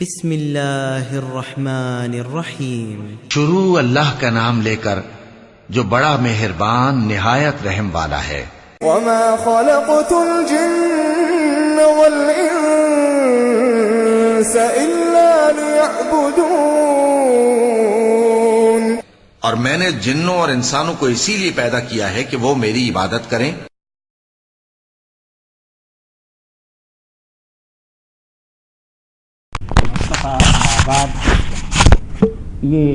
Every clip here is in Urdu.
بسم اللہ الرحمن الرحیم۔ شروع اللہ کا نام لے کر جو بڑا مہربان نہایت رحم والا ہے۔ وما خلقت الجن والانس الا ليعبدون، اور میں نے جنوں اور انسانوں کو اسی لیے پیدا کیا ہے کہ وہ میری عبادت کریں۔ بعد یہ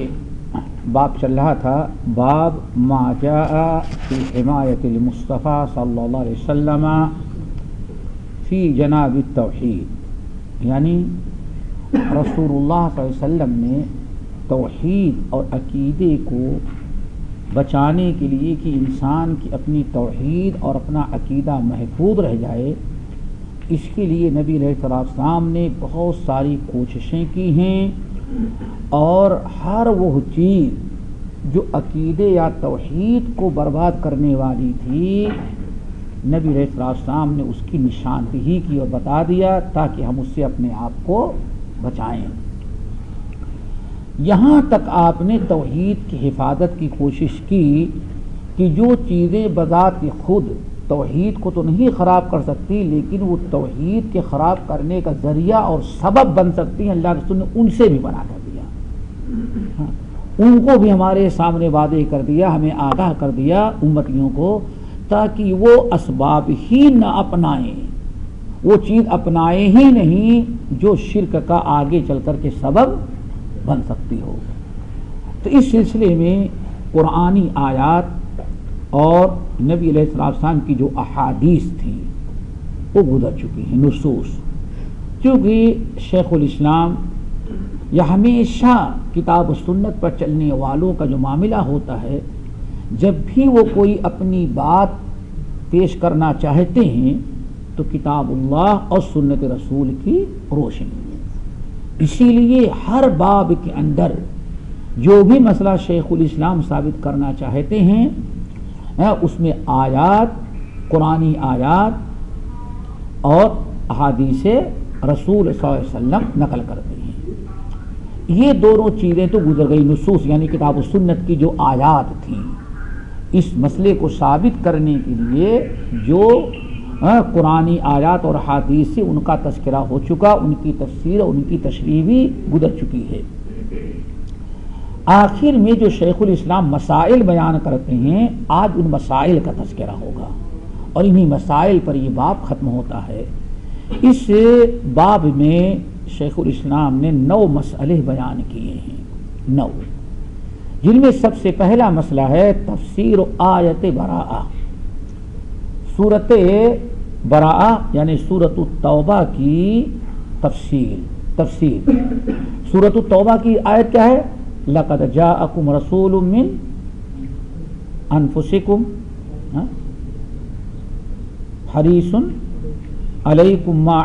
باب چل رہا تھا، باب ما جاء فی حمایت المصطفیٰ صلی اللہ علیہ وسلم فی جناب التوحید، یعنی رسول اللہ صلی اللہ علیہ وسلم نے توحید اور عقیدے کو بچانے کے لیے کہ انسان کی اپنی توحید اور اپنا عقیدہ محفوظ رہ جائے، اس کے لیے نبی علیہ السلام نے بہت ساری کوششیں کی ہیں، اور ہر وہ چیز جو عقیدے یا توحید کو برباد کرنے والی تھی نبی علیہ السلام نے اس کی نشاندہی کی اور بتا دیا تاکہ ہم اس سے اپنے آپ کو بچائیں۔ یہاں تک آپ نے توحید کی حفاظت کی کوشش کی کہ جو چیزیں بذات خود توحید کو تو نہیں خراب کر سکتی، لیکن وہ توحید کے خراب کرنے کا ذریعہ اور سبب بن سکتی ہیں، اللہ کے رسول نے ان سے بھی منع کر دیا، ان کو بھی ہمارے سامنے واضح کر دیا، ہمیں آگاہ کر دیا امتیوں کو، تاکہ وہ اسباب ہی نہ اپنائیں، وہ چیز اپنائیں ہی نہیں جو شرک کا آگے چل کر کے سبب بن سکتی ہو۔ تو اس سلسلے میں قرآنی آیات اور نبی علیہ السلام کی جو احادیث تھیں وہ گزر چکی ہیں، نصوص، کیونکہ شیخ الاسلام یا ہمیشہ کتاب و سنت پر چلنے والوں کا جو معاملہ ہوتا ہے، جب بھی وہ کوئی اپنی بات پیش کرنا چاہتے ہیں تو کتاب اللہ اور سنت رسول کی روشنی میں، اسی لیے ہر باب کے اندر جو بھی مسئلہ شیخ الاسلام ثابت کرنا چاہتے ہیں اس میں آیات، قرآنی آیات اور احادیث رسول صلی اللہ علیہ وسلم نقل کرتے ہیں۔ یہ دونوں چیزیں تو گزر گئی، نصوص یعنی کتاب و سنت کی جو آیات تھیں، اس مسئلے کو ثابت کرنے کے لیے جو قرآنی آیات اور احادیث سے ان کا تذکرہ ہو چکا، ان کی تفسیر اور ان کی تشریح بھی گزر چکی ہے۔ آخر میں جو شیخ الاسلام مسائل بیان کرتے ہیں، آج ان مسائل کا تذکرہ ہوگا، اور انہی مسائل پر یہ باب ختم ہوتا ہے۔ اس باب میں شیخ الاسلام نے 9 مسئلے بیان کیے ہیں، 9، جن میں سب سے پہلا مسئلہ ہے تفسیر آیت براءہ، سورت براءہ یعنی سورت التوبہ کی تفسیر۔ سورت التوبہ کی آیت کیا ہے؟ لَقَدْ جَاءَكُمْ رَسُولٌ مِّنْ أَنفُسِكُمْ حَرِيصٌ عَلَيْكُمْ مَا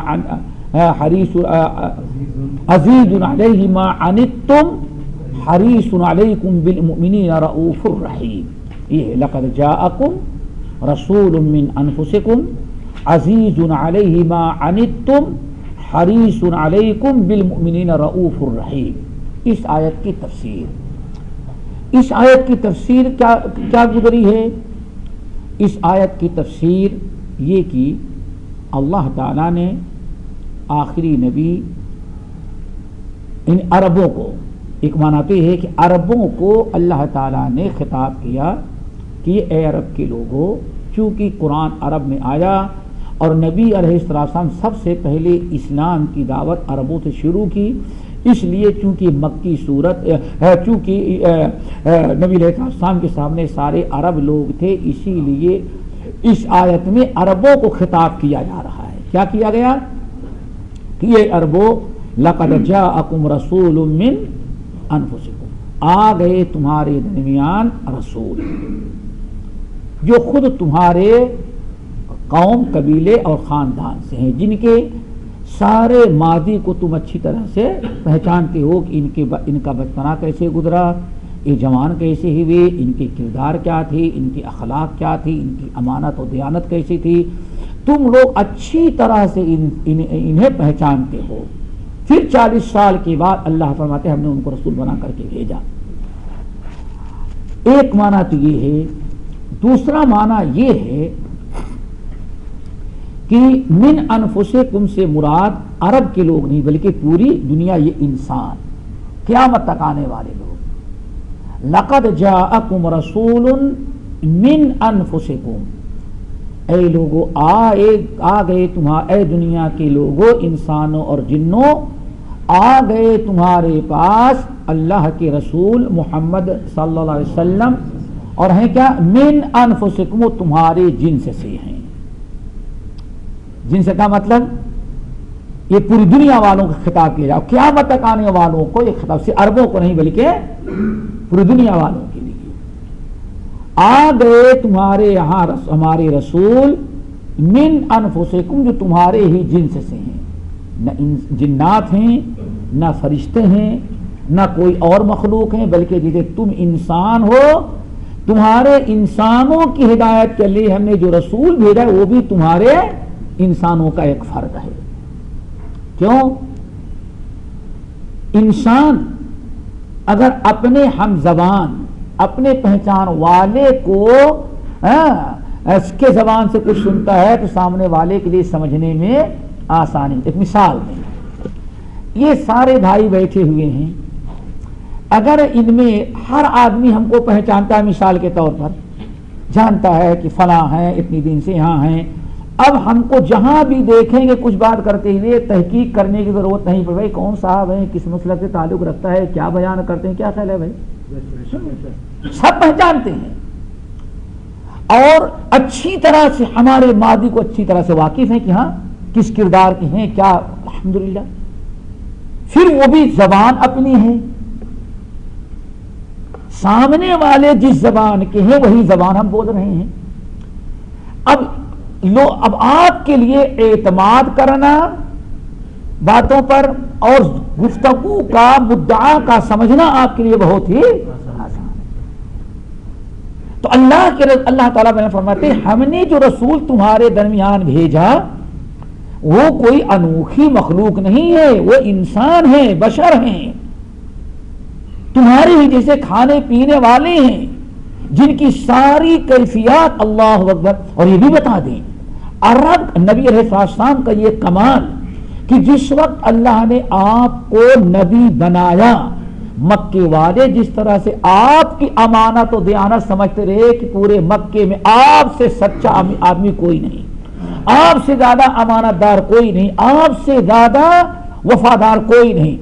عَزِيزٌ عَلَيْهِ مَا عَنِتُّمْ حَرِيصٌ عَلَيْكُمْ بِالْمُؤْمِنِينَ رَءُوفٌ رَحِيمٌ۔ یہ لَقَدْ جَاءَكُمْ رَسُولٌ مِّنْ أَنفُسِكُمْ عَزِيزٌ عَلَيْهِ مَا عَنِتُّمْ حَرِيصٌ عَلَيْكُمْ بِالْمُؤْمِنِينَ رَءُوفٌ رَحِيمٌ۔ اس آیت کی تفسیر، اس آیت کی تفسیر کیا گزری ہے؟ اس آیت کی تفسیر یہ کہ اللہ تعالیٰ نے آخری نبی ان عربوں کو، ایک معنی تو یہ ہے کہ عربوں کو اللہ تعالیٰ نے خطاب کیا کہ اے عرب کے لوگوں، چونکہ قرآن عرب میں آیا اور نبی علیہ السلام سب سے پہلے اسلام کی دعوت عربوں سے شروع کی، اس لیے چونکہ مکی صورت چونکہ نبی علیہ السلام کے سامنے سارے عرب لوگ تھے، اسی لیے اس آیت میں عربوں کو خطاب کیا جا رہا ہے۔ کیا کیا گیا کہ یہ عربوں لَقَدْ جَاءَكُمْ رَسُولٌ مِّنْ أَنفُسِكُمْ، آ گئے تمہارے درمیان رسول جو خود تمہارے قوم، قبیلے اور خاندان سے ہیں، جن کے سارے ماضی کو تم اچھی طرح سے پہچانتے ہو کہ ان کا بچپنا کیسے گزرا، یہ جوان کیسے ہوئے، ان کے کردار کیا تھے، ان کی اخلاق کیا تھی، ان کی امانت و دیانت کیسی تھی، تم لوگ اچھی طرح سے انہیں پہچانتے ہو۔ پھر 40 سال کے بعد اللہ فرماتے ہیں ہم نے ان کو رسول بنا کر کے بھیجا. ایک معنی تو یہ ہے. دوسرا معنی یہ ہے کہ من انفسکم سے مراد عرب کے لوگ نہیں بلکہ پوری دنیا، یہ انسان قیامت تک آنے والے لوگ. لقد جاءکم رسول من انفسکم، اے لوگو آ گئے اے دنیا کے لوگوں، انسانوں اور جنوں، آ گئے تمہارے پاس اللہ کے رسول محمد صلی اللہ علیہ وسلم، اور ہیں کیا؟ من انفسکم، تمہارے جنس سے ہیں. جنس کا مطلب یہ پوری دنیا والوں کا خطاب کیا جائے، قیامت تک آنے والوں کو یہ خطاب، سے عربوں کو نہیں بلکہ پوری دنیا والوں کے لیے. آ گئے تمہارے یہاں ہمارے رسول من انفسکم، جو تمہارے ہی جنس سے ہیں، نہ جنات ہیں نہ فرشتے ہیں نہ کوئی اور مخلوق ہیں، بلکہ جسے تم انسان ہو، تمہارے انسانوں کی ہدایت کے لیے ہم نے جو رسول بھیجا ہے وہ بھی تمہارے انسانوں کا ایک فرد ہے. کیوں؟ انسان اگر اپنے ہم زبان، اپنے پہچان والے کو اس کے زبان سے کچھ سنتا ہے تو سامنے والے کے لیے سمجھنے میں آسانی. ایک مثال میں، یہ سارے بھائی بیٹھے ہوئے ہیں، اگر ان میں ہر آدمی ہم کو پہچانتا ہے، مثال کے طور پر جانتا ہے کہ فلاں ہیں، اتنی دن سے یہاں ہیں، اب ہم کو جہاں بھی دیکھیں گے کچھ بات کرتے ہوئے تحقیق کرنے کی ضرورت نہیں پڑے بھائی کون صاحب ہیں، کس مسلک سے تعلق رکھتا ہے، کیا بیان کرتے ہیں، کیا خیال ہے بھائی، سب پہچانتے ہیں اور اچھی طرح سے ہمارے ماضی کو اچھی طرح سے واقف ہیں کہ ہاں کس کردار کے ہیں کیا. الحمدللہ. پھر وہ بھی زبان اپنی ہے، سامنے والے جس زبان کے ہیں وہی زبان ہم بول رہے ہیں. اب آپ کے لیے اعتماد کرنا باتوں پر اور گفتگو کا مدعا کا سمجھنا آپ کے لیے بہت ہی آسان ہے. تو اللہ تعالیٰ نے فرماتے ہیں ہم نے جو رسول تمہارے درمیان بھیجا وہ کوئی انوکھی مخلوق نہیں ہے، وہ انسان ہیں، بشر ہیں، تمہارے ہی جیسے کھانے پینے والے ہیں، جن کی ساری کیفیات اللہ اکبر. اور یہ بھی بتا دیں عرب نبی علیہ السلام کا یہ کمال کہ جس وقت اللہ نے آپ کو نبی بنایا، مکے والے جس طرح سے آپ کی امانت و دیانت سمجھتے رہے کہ پورے مکے میں آپ سے سچا آدمی کوئی نہیں، آپ سے زیادہ امانت دار کوئی نہیں، آپ سے زیادہ وفادار کوئی نہیں.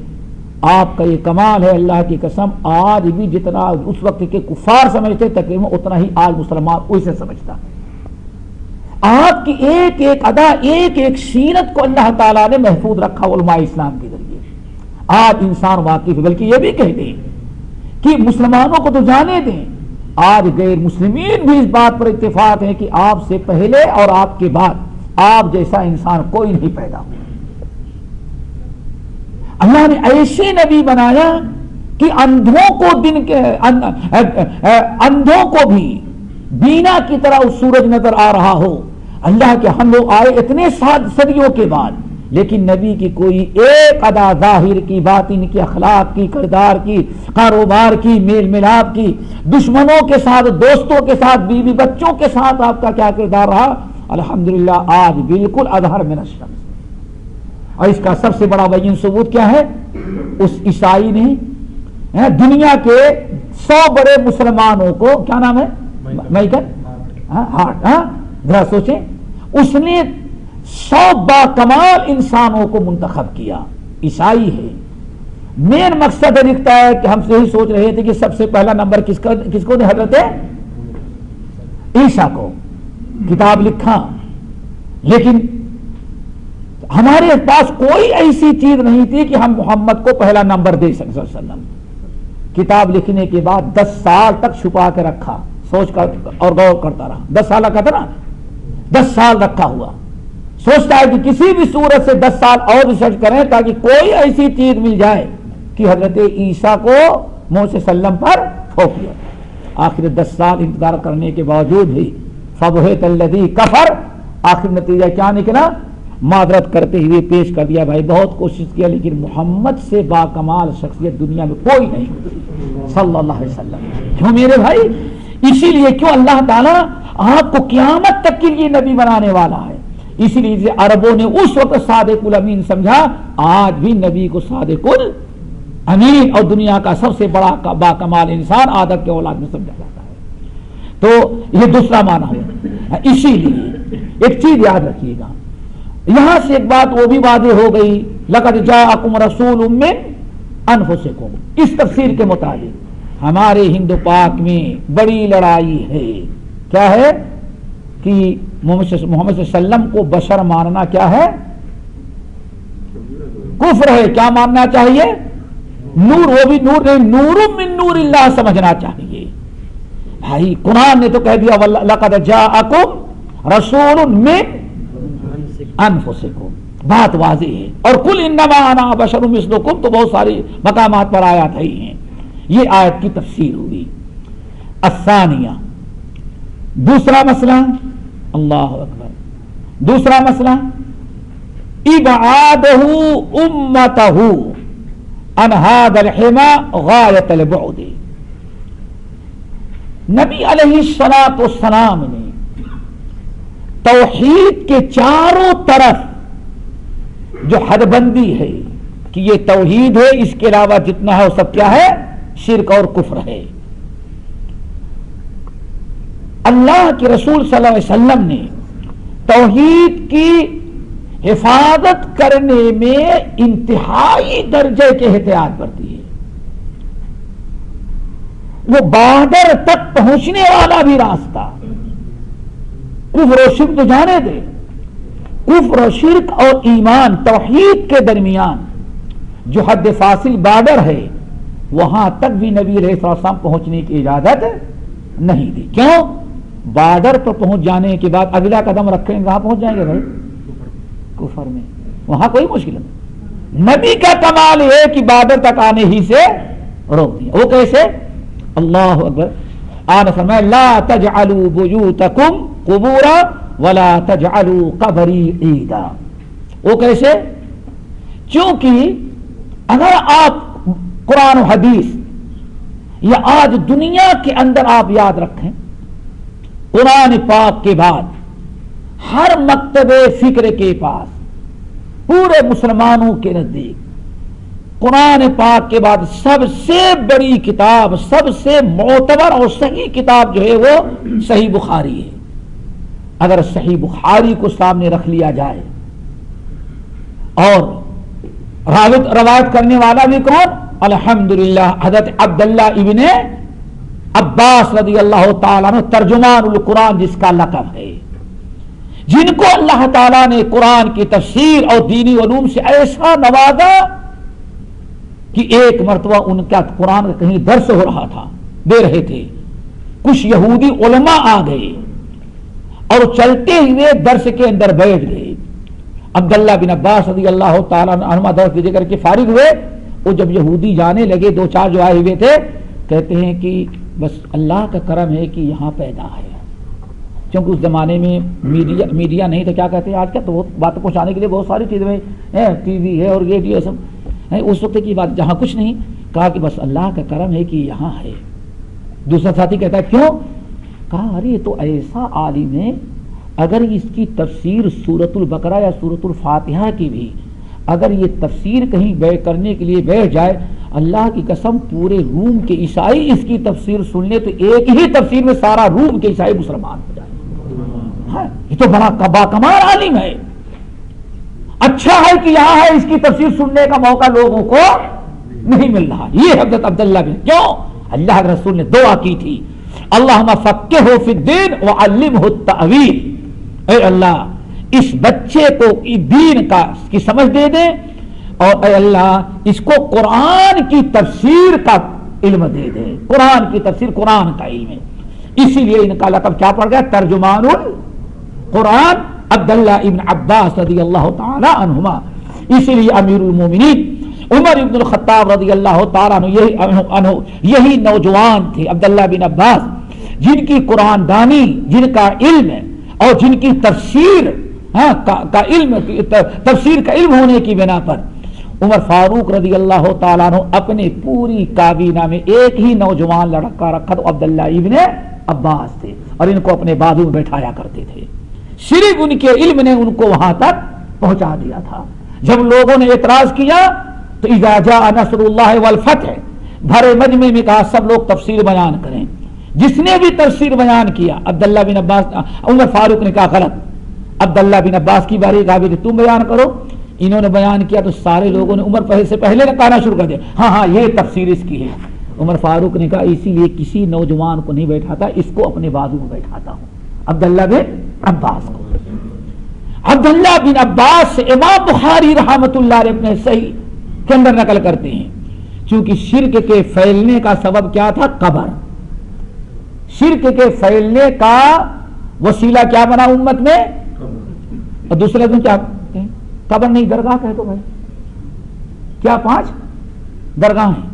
آپ کا یہ کمال ہے، اللہ کی قسم آج بھی جتنا اس وقت کے کفار سمجھتے تقریباً اتنا ہی آج مسلمان اسے سمجھتا. آپ کی ایک ایک ادا، ایک ایک سیرت کو اللہ تعالیٰ نے محفوظ رکھا علماء اسلام کے ذریعے. آج انسان واقف ہے، بلکہ یہ بھی کہہ دیں کہ مسلمانوں کو تو جانے دیں، آج غیر مسلمین بھی اس بات پر اتفاق ہے کہ آپ سے پہلے اور آپ کے بعد آپ جیسا انسان کوئی نہیں پیدا ہوا. اللہ نے ایسے نبی بنایا کہ اندھوں کو بھی بینا کی طرح اس سورج نظر آ رہا ہو. اللہ کے ہم لوگ آئے اتنے صدیوں کے بعد، لیکن نبی کی کوئی ایک ادا ظاہر کی، باطن کی، اخلاق کی، کردار کی، کاروبار کی، میل ملاپ کی، دشمنوں کے ساتھ، دوستوں کے ساتھ، بیوی بچوں کے ساتھ آپ کا کیا کردار رہا، الحمدللہ آج بالکل اظہر من الشمس. اور اس کا سب سے بڑا بین ثبوت کیا ہے؟ اس عیسائی نے دنیا کے 100 بڑے مسلمانوں کو، کیا نام ہے، مائیکل ہارٹ، ذرا سوچیں، اس نے 100 با کمال انسانوں کو منتخب کیا. عیسائی ہے. مین مقصد لکھتا ہے کہ ہم سے ہی سوچ رہے تھے کہ سب سے پہلا نمبر کس کو دے؟ حضرت عیسیٰ کو کتاب لکھا، لیکن ہمارے پاس کوئی ایسی چیز نہیں تھی کہ ہم محمد کو پہلا نمبر دے سکیں صلی اللہ علیہ وسلم. کتاب لکھنے کے بعد 10 سال تک چھپا کے رکھا، سوچ کر اور غور کرتا رہا. 10 سال کا تھا نا، 10 سال رکھا ہوا، سوچتا ہے کہ کسی بھی صورت سے 10 سال اور ریسرچ کریں تاکہ کوئی ایسی چیز مل جائے کہ حضرت عیسیٰ کو موسیٰ سلم پر ٹھوک دیا. آخر 10 سال انتظار کرنے کے باوجود بھی فبہت الذی کفر، آخر نتیجہ کیا نکلا؟ معذرت کرتے ہوئے پیش کر دیا بھائی بہت کوشش کیا لیکن محمد سے باکمال شخصیت دنیا میں کوئی نہیں صلی اللہ علیہ وسلم. کیوں میرے بھائی؟ اسی لیے کیوں اللہ تعالیٰ آپ کو قیامت تک کے لیے نبی بنانے والا ہے. اسی لیے عربوں نے اس وقت صادق الامین سمجھا, آج بھی نبی کو صادق الامین اور دنیا کا سب سے بڑا باکمال انسان آدم کے اولاد میں سمجھا جاتا ہے. تو یہ دوسرا معنی ہے. اسی لیے ایک چیز یاد رکھیے گا, یہاں سے ایک بات وہ بھی واضح ہو گئی, لقد جاءکم رسول من انفسکم. اس تفسیر کے مطابق ہمارے ہند پاک میں بڑی لڑائی ہے. کیا ہے کہ محمد صلی اللہ علیہ وسلم کو بشر ماننا کیا ہے؟ کفر ہے. کیا ماننا چاہیے؟ نور. وہ بھی نور نہیں, نور من نور اللہ سمجھنا چاہیے. بھائی قرآن نے تو کہہ دیا لقد جاءکم رسول من انفسکم, بات واضح ہے. اور قل انما انا بشر مثلکم تو بہت ساری مقامات پر آیات ہیں. یہ آیت کی تفسیر ہوئی. الثانیہ, دوسرا مسئلہ, اللہ اکبر, دوسرا مسئلہ ابعادہ امتہ عن ھذا الحمى غایۃ البعد. نبی علیہ الصلوۃ والسلام نے توحید کے چاروں طرف جو حد بندی ہے کہ یہ توحید ہے, اس کے علاوہ جتنا ہے وہ سب کیا ہے؟ شرک اور کفر ہے. اللہ کے رسول صلی اللہ علیہ وسلم نے توحید کی حفاظت کرنے میں انتہائی درجے کے احتیاط برتی ہے. وہ بارڈر تک پہنچنے والا بھی راستہ, کفر و شرک تو جانے دے, کفر و شرک اور ایمان توحید کے درمیان جو حد فاصل بارڈر ہے وہاں تک بھی نبی علیہ السلام پہنچنے کی اجازت نہیں دی. کیوں؟ بارڈر پر پہنچ جانے کے بعد اگلا قدم رکھیں کہاں پہنچ جائیں گے بھائی؟ کفر میں. وہاں کوئی مشکل نہیں. نبی کا کمال ہے کہ بارڈر تک آنے ہی سے روک دیا. وہ کیسے؟ اللہ اکبر. آنے فرمایا لا تجعلوا بیوتکم قبورا ولا تجعلوا قبری عیدا. وہ کیسے؟ چونکہ اگر آپ قرآن و حدیث یا آج دنیا کے اندر آپ یاد رکھیں, قرآن پاک کے بعد ہر مکتب فکر کے پاس پورے مسلمانوں کے نزدیک قرآن پاک کے بعد سب سے بڑی کتاب, سب سے معتبر اور صحیح کتاب جو ہے وہ صحیح بخاری ہے. اگر صحیح بخاری کو سامنے رکھ لیا جائے اور روایت کرنے والا بھی کون؟ الحمدللہ حضرت عبداللہ ابن عباس رضی اللہ تعالیٰ عنہ, ترجمان القرآن جس کا لقب ہے, جن کو اللہ تعالیٰ نے قرآن کی تفسیر اور دینی علوم سے ایسا نوازا کہ ایک مرتبہ ان کا قرآن کا کہیں درس ہو رہا تھا, دے رہے تھے, کچھ یہودی علماء آ گئے اور چلتے ہوئے درس کے اندر بیٹھ گئے. عبداللہ بن عباس رضی اللہ تعالیٰ عنہ درس دے کر کے فارغ ہوئے. وہ جب یہودی جانے لگے, دو چار جو آئے ہوئے تھے, کہتے ہیں کہ بس اللہ کا کرم ہے کہ یہاں پیدا ہے. کیونکہ اس زمانے میں میڈیا نہیں تھا, کیا کہتے ہیں آج کل, تو بات پہنچانے کے لیے بہت ساری چیزیں ہیں, ٹی وی ہے اور ریڈیو سب ہے. اس وقت کی بات جہاں کچھ نہیں, کہا کہ بس اللہ کا کرم ہے کہ یہاں ہے. دوسرا ساتھی کہتا ہے کیوں؟ کہا ارے یہ تو ایسا عالم ہے, اگر اس کی تفسیر سورۃ البقرہ یا سورۃ الفاتحہ کی بھی اگر یہ تفسیر کہیں کرنے کے لیے بیٹھ جائے, اللہ کی قسم پورے روم کے عیسائی اس کی تفسیر سن لے تو ایک ہی تفسیر میں سارا روم کے عیسائی مسلمان ہو جائے. یہ تو بڑا باکمال عالم ہے. اچھا ہے کہ یہاں ہے, اس کی تفسیر سننے کا موقع لوگوں کو نہیں مل رہا. یہ حضرت عبداللہ بن, کیوں؟ اللہ کے رسول نے دعا کی تھی, اللہم فقہہ فی الدین وعلمہ التأویل. اے اللہ اس بچے کو دین کی سمجھ دے دے, اور اے اللہ اس کو قرآن کی تفسیر کا علم دے دے. قرآن کی تفسیر قرآن کا علم ہے, اسی لیے ان کا لقب کیا پڑ گیا؟ ترجمان القرآن عبداللہ ابن عباس رضی اللہ تعالی عنہما. اسی لیے امیر المومنین عمر ابن الخطاب رضی اللہ تعالیٰ عنہ یہی نوجوان تھے, عبداللہ بن عباس, جن کی قرآن دانی, جن کا علم اور جن کی تفسیر کا علم، تفسیر کا علم ہونے کی بنا پر عمر فاروق رضی اللہ تعالیٰ عنہ اپنے پوری کابینہ میں ایک ہی نوجوان لڑکا رکھا تو عبداللہ ابن عباس تھے، اور ان کو اپنے بازو میں بیٹھایا کرتے تھے۔ صرف ان کے علم نے ان کو وہاں تک پہنچا دیا تھا۔ جب لوگوں نے اعتراض کیا تو اذا جاء نصر اللہ والفتح، بھرے مجمع میں کہا سب لوگ تفسیر بیان کریں۔ جس نے بھی تفسیر بیان کیا، عبداللہ بن عباس، عمر فاروق نے کہا غلط، عبداللہ بن عباس کی باری کہا بھی تم بیان کرو۔ انہوں نے بیان کیا تو سارے لوگوں نے عمر سے پہلے کہنا شروع کر دیا ہاں یہ تفسیر اس کی ہے۔ عمر فاروق نے کہا اسی لیے کسی نوجوان کو نہیں بیٹھاتا، اس کو اپنے بازو میں بیٹھاتا ہوں، عبداللہ بن عباس کو۔ عبداللہ بن عباس سے امام بخاری رحمۃ اللہ علیہ اپنے صحیح کے اندر نقل کرتے ہیں، چونکہ شرک کے پھیلنے کا سبب کیا تھا؟ قبر۔ شرک کے پھیلنے کا وسیلہ کیا بنا امت میں؟ اور دوسرے دن کیا قبر نہیں درگاہ کہہ دو بھائی، کیا 5 درگاہ ہیں۔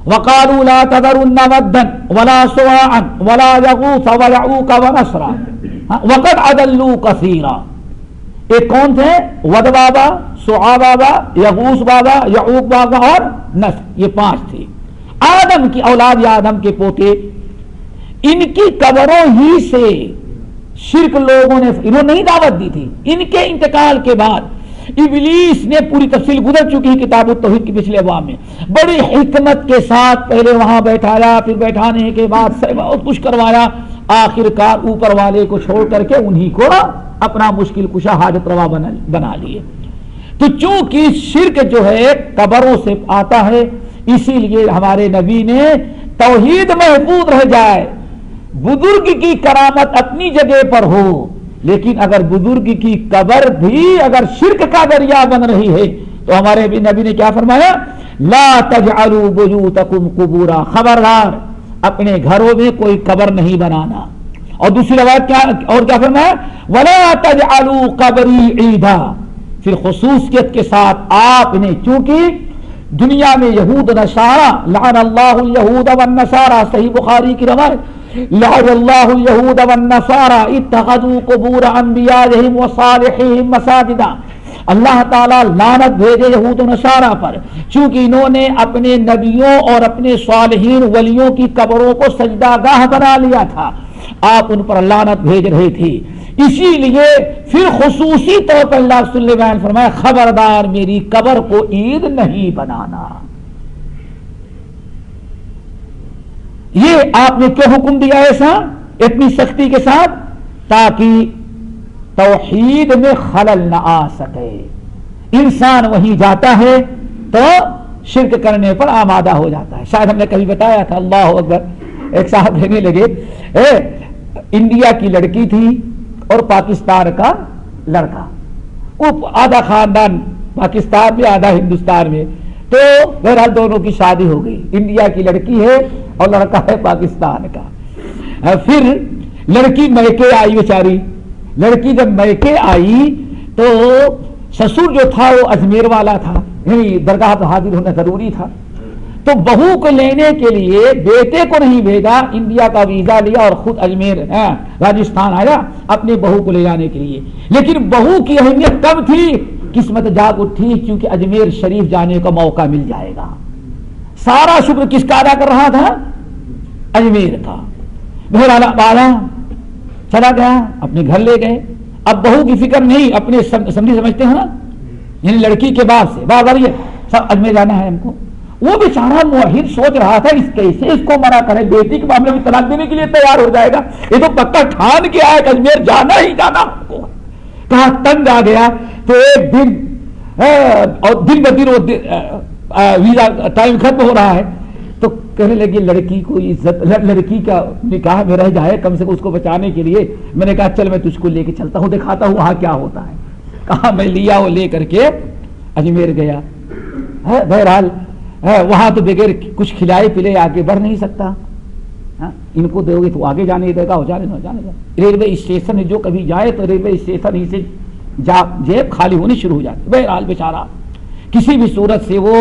وقالوا لا تذرن ودا ولا سواعا ولا يغوث ويعوق ونسرا وقد اضلوا كثيرا۔ ایک کون تھے؟ ود بابا، سعا بابا، یغوث بابا، یعوق بابا اور نسر، یہ 5 تھے۔ آدم کی اولاد یا آدم کے پوتے، ان کی قبروں ہی سے شرک لوگوں نے، انہوں نے نہیں دعوت دی تھی۔ ان کے انتقال کے بعد ابلیس نے، پوری تفصیل گزر چکی ہے کتاب التوحید کی پچھلے ابواب میں، بڑی حکمت کے ساتھ پہلے وہاں بیٹھایا، پھر بیٹھانے کے بعد سے بہت کچھ کروایا، آخر کار اوپر والے کو چھوڑ کر کے انہی کو اپنا مشکل کشا حاجت روا بنا لیے۔ تو چونکہ شرک جو ہے قبروں سے آتا ہے، اسی لیے ہمارے نبی نے توحید محفوظ رہ جائے، بزرگ کی کرامت اپنی جگہ پر ہو، لیکن اگر بزرگ کی قبر بھی اگر شرک کا ذریعہ بن رہی ہے تو ہمارے نبی نے کیا فرمایا؟ لا تجعلوا بیوتکم قبورا، خبردار اپنے گھروں میں کوئی قبر نہیں بنانا۔ اور دوسری روایت کیا فرمایا؟ ولا تجعلوا قبری عیدا، پھر خصوصیت کے ساتھ آپ نے، چونکہ دنیا میں یہود نصارا، لعن اللہ الیہود والنصارى، صحیح بخاری کی روایت، لعن اللہ الیہود والنصارى اتخذوا قبور انبیائہم وصالحیہم مساجدا، اللہ تعالیٰ لعنت بھیجے یہود و نصارہ پر، چونکہ انہوں نے اپنے نبیوں اور اپنے صالحین ولیوں کی قبروں کو سجدہ گاہ بنا لیا تھا، آپ ان پر لعنت بھیج رہے تھے۔ اسی لیے پھر خصوصی طور پر اللہ صلی اللہ علیہ وسلم نے فرمایا خبردار میری قبر کو عید نہیں بنانا۔ یہ آپ نے کیوں حکم دیا ایسا اتنی سختی کے ساتھ؟ تاکہ توحید میں خلل نہ آ سکے۔ انسان وہیں جاتا ہے تو شرک کرنے پر آمادہ ہو جاتا ہے۔ شاید ہم نے کبھی بتایا تھا، اللہ اکبر، ایک صاحب کہنے لگے انڈیا کی لڑکی تھی اور پاکستان کا لڑکا، وہ آدھا خاندان پاکستان میں آدھا ہندوستان میں، تو بہرحال دونوں کی شادی ہو گئی، انڈیا کی لڑکی ہے اور لڑکا ہے پاکستان کا۔ پھر لڑکی میکے آئی بیچاری، لڑکی جب میکے آئی تو سسر جو تھا وہ اجمیر والا تھا، یعنی درگاہ پر حاضر ہونا ضروری تھا، تو بہو کو لینے کے لیے بیٹے کو نہیں بھیجا، انڈیا کا ویزا لیا اور خود اجمیر راجستھان آیا اپنی بہو کو لے جانے کے لیے۔ لیکن بہو کی اہمیت کم تھی، قسمت جاگ اٹھی کیونکہ اجمیر شریف جانے کا موقع مل جائے گا۔ سارا شکر کس کا ادا کر رہا تھا؟ اجمیر کا۔ بہرحال آیا، چلا گیا، اپنے گھر لے گئے۔ اب بہو کی فکر نہیں، اپنے سمجھی سمجھتے ہیں نا، یعنی لڑکی کے باپ سے بابا یہ سب اجمیر جانا ہے ہم کو۔ وہ بیچارہ موحد سوچ رہا تھا اس کیسے اس کو منع کرے، بیٹی کے معاملے میں طلاق دینے کے لیے تیار ہو جائے گا، یہ تو پکا ٹھان کے آیا کہ اجمیر جانا ہی جانا ہم کو۔ کہاں تنگ آ گیا تو ایک دن اور دن بدن وہ ویزا ٹائم ختم ہو رہا ہے تو کہنے لگی لڑکی کو عزت، لڑکی کا نکاح میں رہ جائے کم سے کم اس کو بچانے کے لیے، میں نے کہا چل میں تجھ کو لے کے چلتا ہوں، دکھاتا ہوں وہاں کیا ہوتا ہے۔ کہا میں لیا وہ لے کر کے اجمیر گیا۔ بہرحال وہاں تو بغیر کچھ کھلائے پلے آگے بڑھ نہیں سکتا، ان کو دو گے تو آگے جانے دے گا، ہو جانے گا۔ ریلوے اسٹیشن جو کبھی جائے تو ریلوے اسٹیشن ہی سے جیب خالی ہونی شروع ہو جاتی۔ بہرحال بیچارہ کسی بھی صورت سے وہ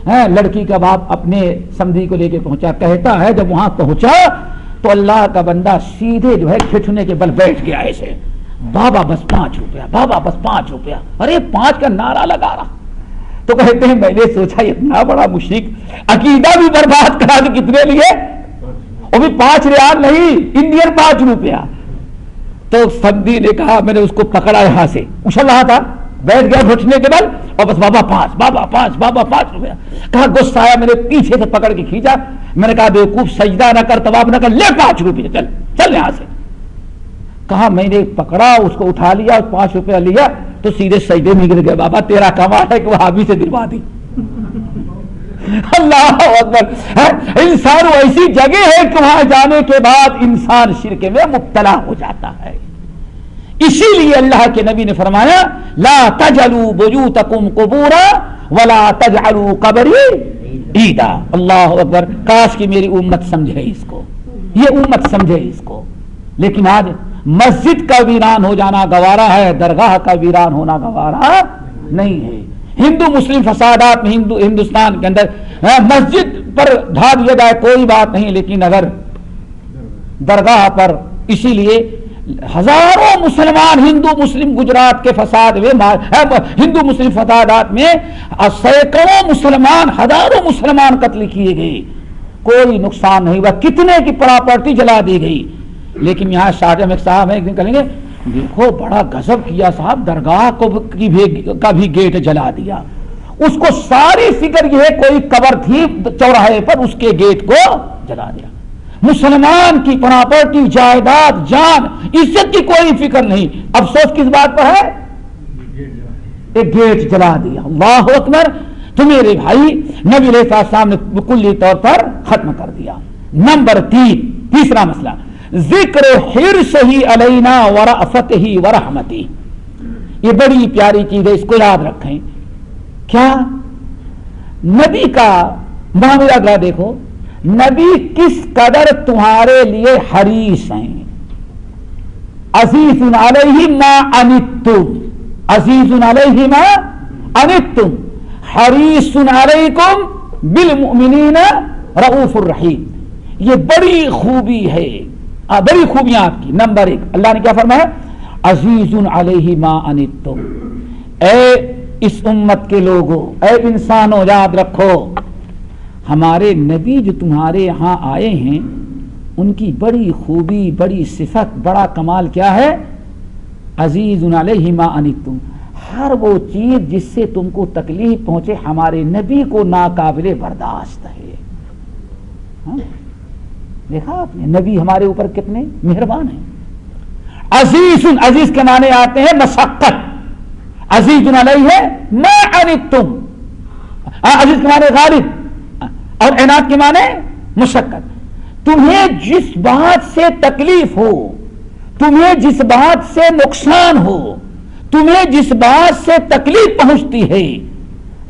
لڑکی کا باپ اپنے سمدھی کو لے کے پہنچا، کہتا ہے جب وہاں پہنچا تو اللہ کا بندہ سیدھے جو ہے کھٹنے کے بل بیٹھ گیا ایسے، بابا بس 5 روپیہ، بابا بس 5 روپیہ، ارے 5 کا نعرہ لگا رہا. تو کہتے ہیں میں نے سوچا اتنا بڑا مشرک عقیدہ بھی برباد کرا دے کتنے لیے، وہ بھی 5 ریال نہیں، انڈین 5 روپیہ. تو سندھی نے کہا، میں نے اس کو پکڑا یہاں سے، اچھل رہا تھا، بیٹھ گیا گھٹنے کے بل اور بس بابا 5 بابا 5 بابا 5 روپیہ. کہا غصہ آیا، میں نے پیچھے سے پکڑ کے کھینچا، میں نے کہا بیوقوف سجدہ نہ کر، طواف نہ کر، لے 5 روپیہ، چل چل یہاں سے. کہا میں نے پکڑا اس کو، اٹھا لیا اور 5 روپیہ لیا تو سیدھے سجدے میں گر گیا. بابا تیرا کمال ہے کہ وہابی سے دلوا دی. اللہ اکبر. انسان ایسی جگہ ہے کہ وہاں جانے کے بعد انسان شرک میں مبتلا ہو جاتا ہے. اسی لیے اللہ کے نبی نے فرمایا لا تجعلوا بیوتکم قبورا ولا تجعلوا قبری عیدا. اللہ اکبر. کاش کہ میری امت سمجھے اس کو، یہ امت سمجھے اس کو. لیکن آج مسجد کا ویران ہو جانا گوارا ہے، درگاہ کا ویران ہونا گوارا نہیں ہے. ہندو مسلم فسادات میں ہندوستان کے اندر مسجد پر ڈھا دیا جائے کوئی بات نہیں، لیکن اگر درگاہ پر، اسی لیے ہزاروں مسلمان ہندو مسلم گجرات کے فساد میں، ہندو مسلم فسادات میں سینکڑوں مسلمان، ہزاروں مسلمان قتل کیے گئے، کوئی نقصان نہیں ہوا. کتنے کی پراپرٹی جلا دی گئی. لیکن یہاں شارجہ میں ایک صاحب ہیں، ایک دن کہیں گے دیکھو بڑا غضب کیا صاحب، درگاہ کا بھی گیٹ جلا دیا. اس کو ساری فکر یہ ہے کوئی قبر تھی چوراہے پر، اس کے گیٹ کو جلا دیا. مسلمان کی پراپرٹی، جائیداد، جان، عزت کی کوئی فکر نہیں. افسوس کس بات پر ہے؟ ایک گیٹ جلا دیا. اللہ اکبر. تو میرے بھائی نبی علیہ السلام نے کلی طور پر ختم کر دیا. نمبر 3، تیسرا مسئلہ ذکر حرصہ علینا ورأفتہ ورحمتہ. یہ بڑی پیاری چیز ہے، اس کو یاد رکھیں. کیا نبی کا معاملہ دیکھو، نبی کس قدر تمہارے لیے حریص ہیں. عزیز علیہ ما عنتم، عزیز علیہ ما عنتم حریص علیکم بالمؤمنین رؤوف الرحیم. یہ بڑی خوبی ہے، بڑی خوبیاں آپ کی. نمبر 1 اللہ نے کیا فرمایا؟ عزیز علیہ ما عنتم. اے اس امت کے لوگوں، اے انسانوں، یاد رکھو ہمارے نبی جو تمہارے یہاں آئے ہیں ان کی بڑی خوبی، بڑی صفت، بڑا کمال کیا ہے؟ عزیز علیہ ما عنتم. ہر وہ چیز جس سے تم کو تکلیف پہنچے ہمارے نبی کو ناقابل برداشت ہے. دیکھا آپ نے نبی ہمارے اوپر کتنے مہربان ہیں. عزیز، عزیز کے معنی آتے ہیں مشقت. عزیز علیہ ما عنتم، عزیز کے معنی غالب، اور عنایت کے معنی مشقت. تمہیں جس بات سے تکلیف ہو، تمہیں جس بات سے نقصان ہو، تمہیں جس بات سے تکلیف پہنچتی ہے،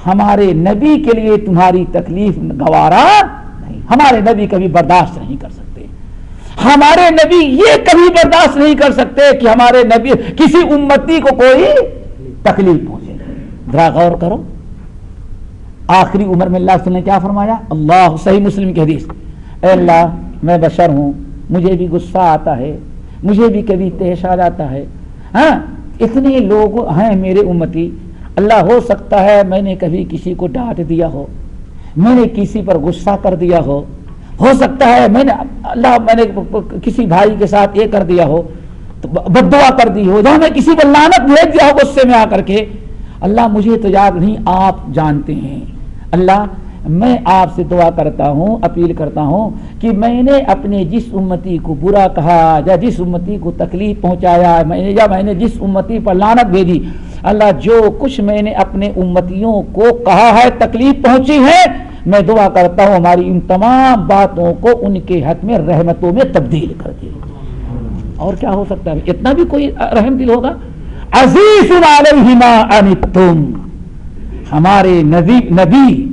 ہمارے نبی کے لیے تمہاری تکلیف گوارا نہیں. ہمارے نبی کبھی برداشت نہیں کر سکتے. ہمارے نبی یہ کبھی برداشت نہیں کر سکتے کہ ہمارے نبی کسی امتی کو کوئی تکلیف پہنچے. ذرا غور کرو، آخری عمر میں اللہ صلی اللہ علیہ وسلم نے کیا فرمایا؟ اللہ، صحیح مسلم کی حدیث، اے اللہ میں بشر ہوں، مجھے بھی غصہ آتا ہے، مجھے بھی کبھی تیش آ جاتا ہے. ہاں اتنے لوگ ہیں میرے امتی، اللہ ہو سکتا ہے میں نے کبھی کسی کو ڈانٹ دیا ہو، میں نے کسی پر غصہ کر دیا ہو سکتا ہے میں نے کسی بھائی کے ساتھ یہ کر دیا ہو، بد دعا کر دی ہو، جہاں میں کسی پر لعنت بھیج دیا ہو غصے میں آ کر کے. اللہ مجھے تو یاد نہیں، آپ جانتے ہیں. اللہ میں آپ سے دعا کرتا ہوں، اپیل کرتا ہوں کہ میں نے اپنے جس امتی کو برا کہا یا جس امتی کو تکلیف پہنچایا یا میں نے جس امتی پر لعنت بھیجی، اللہ جو کچھ میں نے اپنے امتیوں کو کہا ہے، تکلیف پہنچی ہے، میں دعا کرتا ہوں ہماری ان تمام باتوں کو ان کے حق میں رحمتوں میں تبدیل کر دے. اور کیا ہو سکتا ہے؟ اتنا بھی کوئی رحم دل ہوگا. عزیز علیہ ما عنتم، ہمارے نبی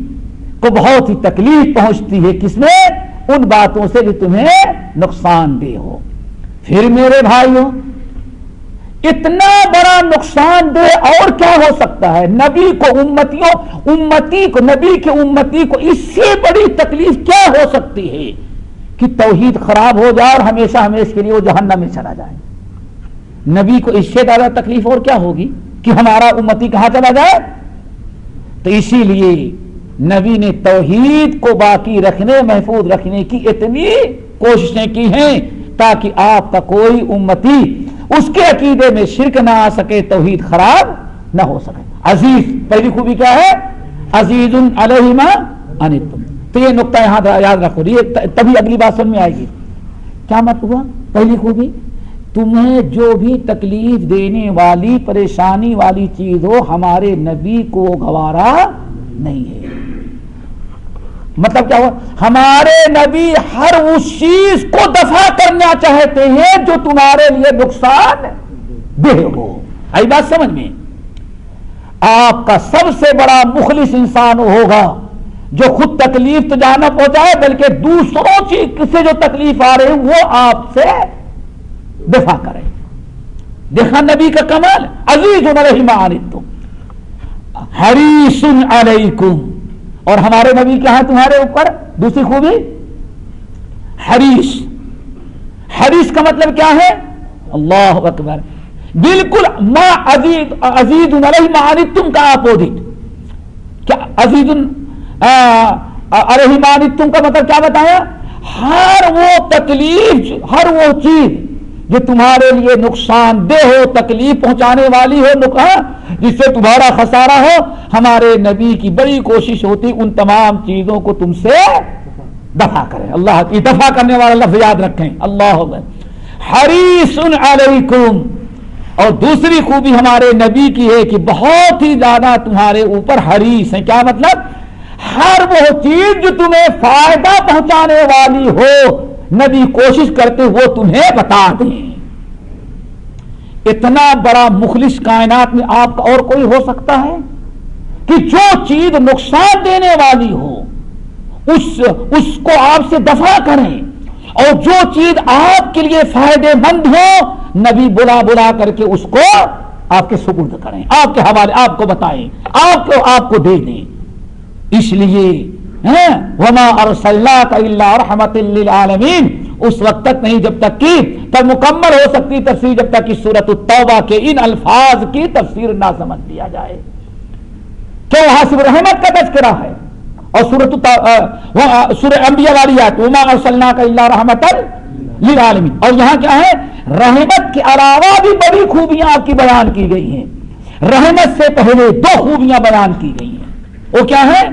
کو بہت ہی تکلیف پہنچتی ہے کس میں؟ ان باتوں سے جو تمہیں نقصان دہ ہو. پھر میرے بھائیوں اتنا بڑا نقصان دہ اور کیا ہو سکتا ہے؟ نبی کو نبی کے امتی کو اس سے بڑی تکلیف کیا ہو سکتی ہے کہ توحید خراب ہو جائے اور ہمیشہ ہمیشہ کے لیے وہ جہنم میں چلا جائے. نبی کو اس سے زیادہ تکلیف اور کیا ہوگی کہ ہمارا امتی کہاں چلا جائے؟ تو اسی لیے نبی نے توحید کو باقی رکھنے محفوظ رکھنے کی اتنی کوششیں کی ہیں تاکہ آپ کا کوئی امتی اس کے عقیدے میں شرک نہ آ سکے، توحید خراب نہ ہو سکے۔ عزیز پہلی خوبی کیا ہے؟ عزیز علیہ ما عنتم۔ تو یہ نقطہ یہاں یاد رکھو، یہ تبھی اگلی بات سمجھ میں آئے گی۔ کیا مت ہوا؟ پہلی خوبی، تمہیں جو بھی تکلیف دینے والی پریشانی والی چیز ہو ہمارے نبی کو گوارا نہیں ہے۔ مطلب کیا ہوا؟ ہمارے نبی ہر اس چیز کو دفع کرنا چاہتے ہیں جو تمہارے لیے نقصان دہ ہو۔ آئی بات سمجھ میں؟ آپ کا سب سے بڑا مخلص انسان ہوگا جو خود تکلیف تو جانا پہنچائے بلکہ دوسروں سے جو تکلیف آ رہے ہیں وہ آپ سے دفع کرے۔ دیکھا نبی کا کمال، عزیز علیہ ما عنتم حریص علیکم، اور ہمارے نبی کیا ہے تمہارے اوپر؟ دوسری خوبی حریص۔ حریص کا مطلب کیا ہے؟ اللہ اکبر، بالکل ما عزیز علیہ ما عنتم کا اپوزٹ۔ کیا عزیز علیہ ما عنتم کا مطلب کیا بتایا؟ ہر وہ تکلیف، ہر وہ چیز جو تمہارے لیے نقصان دہ ہو، تکلیف پہنچانے والی ہو، جس سے تمہارا خسارہ ہو، ہمارے نبی کی بڑی کوشش ہوتی ان تمام چیزوں کو تم سے دفع کریں۔ اللہ کی دفع کرنے والا لفظ یاد رکھیں، اللہ حریص علیکم۔ اور دوسری خوبی ہمارے نبی کی ہے کہ بہت ہی زیادہ تمہارے اوپر حریص ہیں۔ کیا مطلب؟ ہر وہ چیز جو تمہیں فائدہ پہنچانے والی ہو نبی کوشش کرتے وہ تمہیں بتا دیں۔ اتنا بڑا مخلص کائنات میں آپ کا اور کوئی ہو سکتا ہے کہ جو چیز نقصان دینے والی ہو اس کو آپ سے دفع کریں، اور جو چیز آپ کے لیے فائدے مند ہو نبی بلا بلا کر کے اس کو آپ کے سپرد کریں، آپ کے حوالے، آپ کو بتائیں، آپ کو دے دیں۔ اس لیے وما ارسلناک الا رحمۃ للعالمین اس وقت تک نہیں جب تک کہ تب مکمل ہو سکتی تفسیر، جب تک کہ سورۃ التوبہ کے ان الفاظ کی تفسیر نہ سمجھ لیا جائے کہ وہاں صرف رحمت کا تذکرہ ہے، اور سورہ انبیاء والی آیت وما ارسلناک الا رحمۃ للعالمین، اور یہاں کیا ہے؟ رحمت کے علاوہ بھی بڑی خوبیاں آپ کی بیان کی گئی ہیں۔ رحمت سے پہلے دو خوبیاں بیان کی گئی ہیں، وہ کیا ہے؟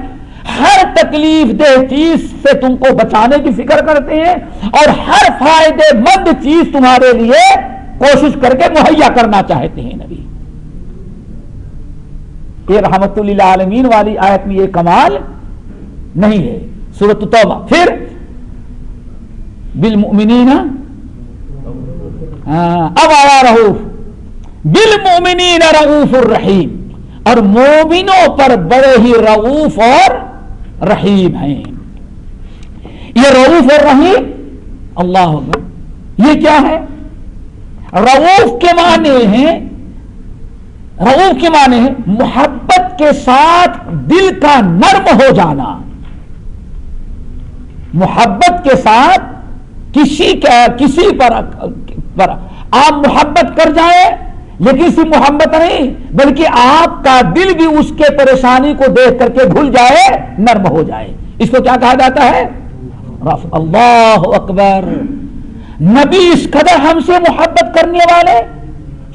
ہر تکلیف دہ چیز سے تم کو بچانے کی فکر کرتے ہیں، اور ہر فائدے مند چیز تمہارے لیے کوشش کر کے مہیا کرنا چاہتے ہیں نبی۔ یہ رحمت للعالمین والی آیت میں یہ کمال نہیں ہے۔ سورۃ التوبہ، پھر بالمؤمنین اب آیا رؤوف، بالمؤمنین رؤوف الرحیم، اور مومنوں پر بڑے ہی رؤوف اور رحیم ہیں۔ یہ رؤوف اور رحیم، اللہ اکبر، یہ کیا ہے؟ رؤوف کے معنی ہیں، رؤوف کے معنی ہے محبت کے ساتھ دل کا نرم ہو جانا۔ محبت کے ساتھ کسی پر آپ محبت کر جائیں، لیکن صرف محبت نہیں بلکہ آپ کا دل بھی اس کے پریشانی کو دیکھ کر کے گھل جائے، نرم ہو جائے، اس کو کیا کہا جاتا ہے؟ اللہ اکبر۔ نبی اس قدر ہم سے محبت کرنے والے،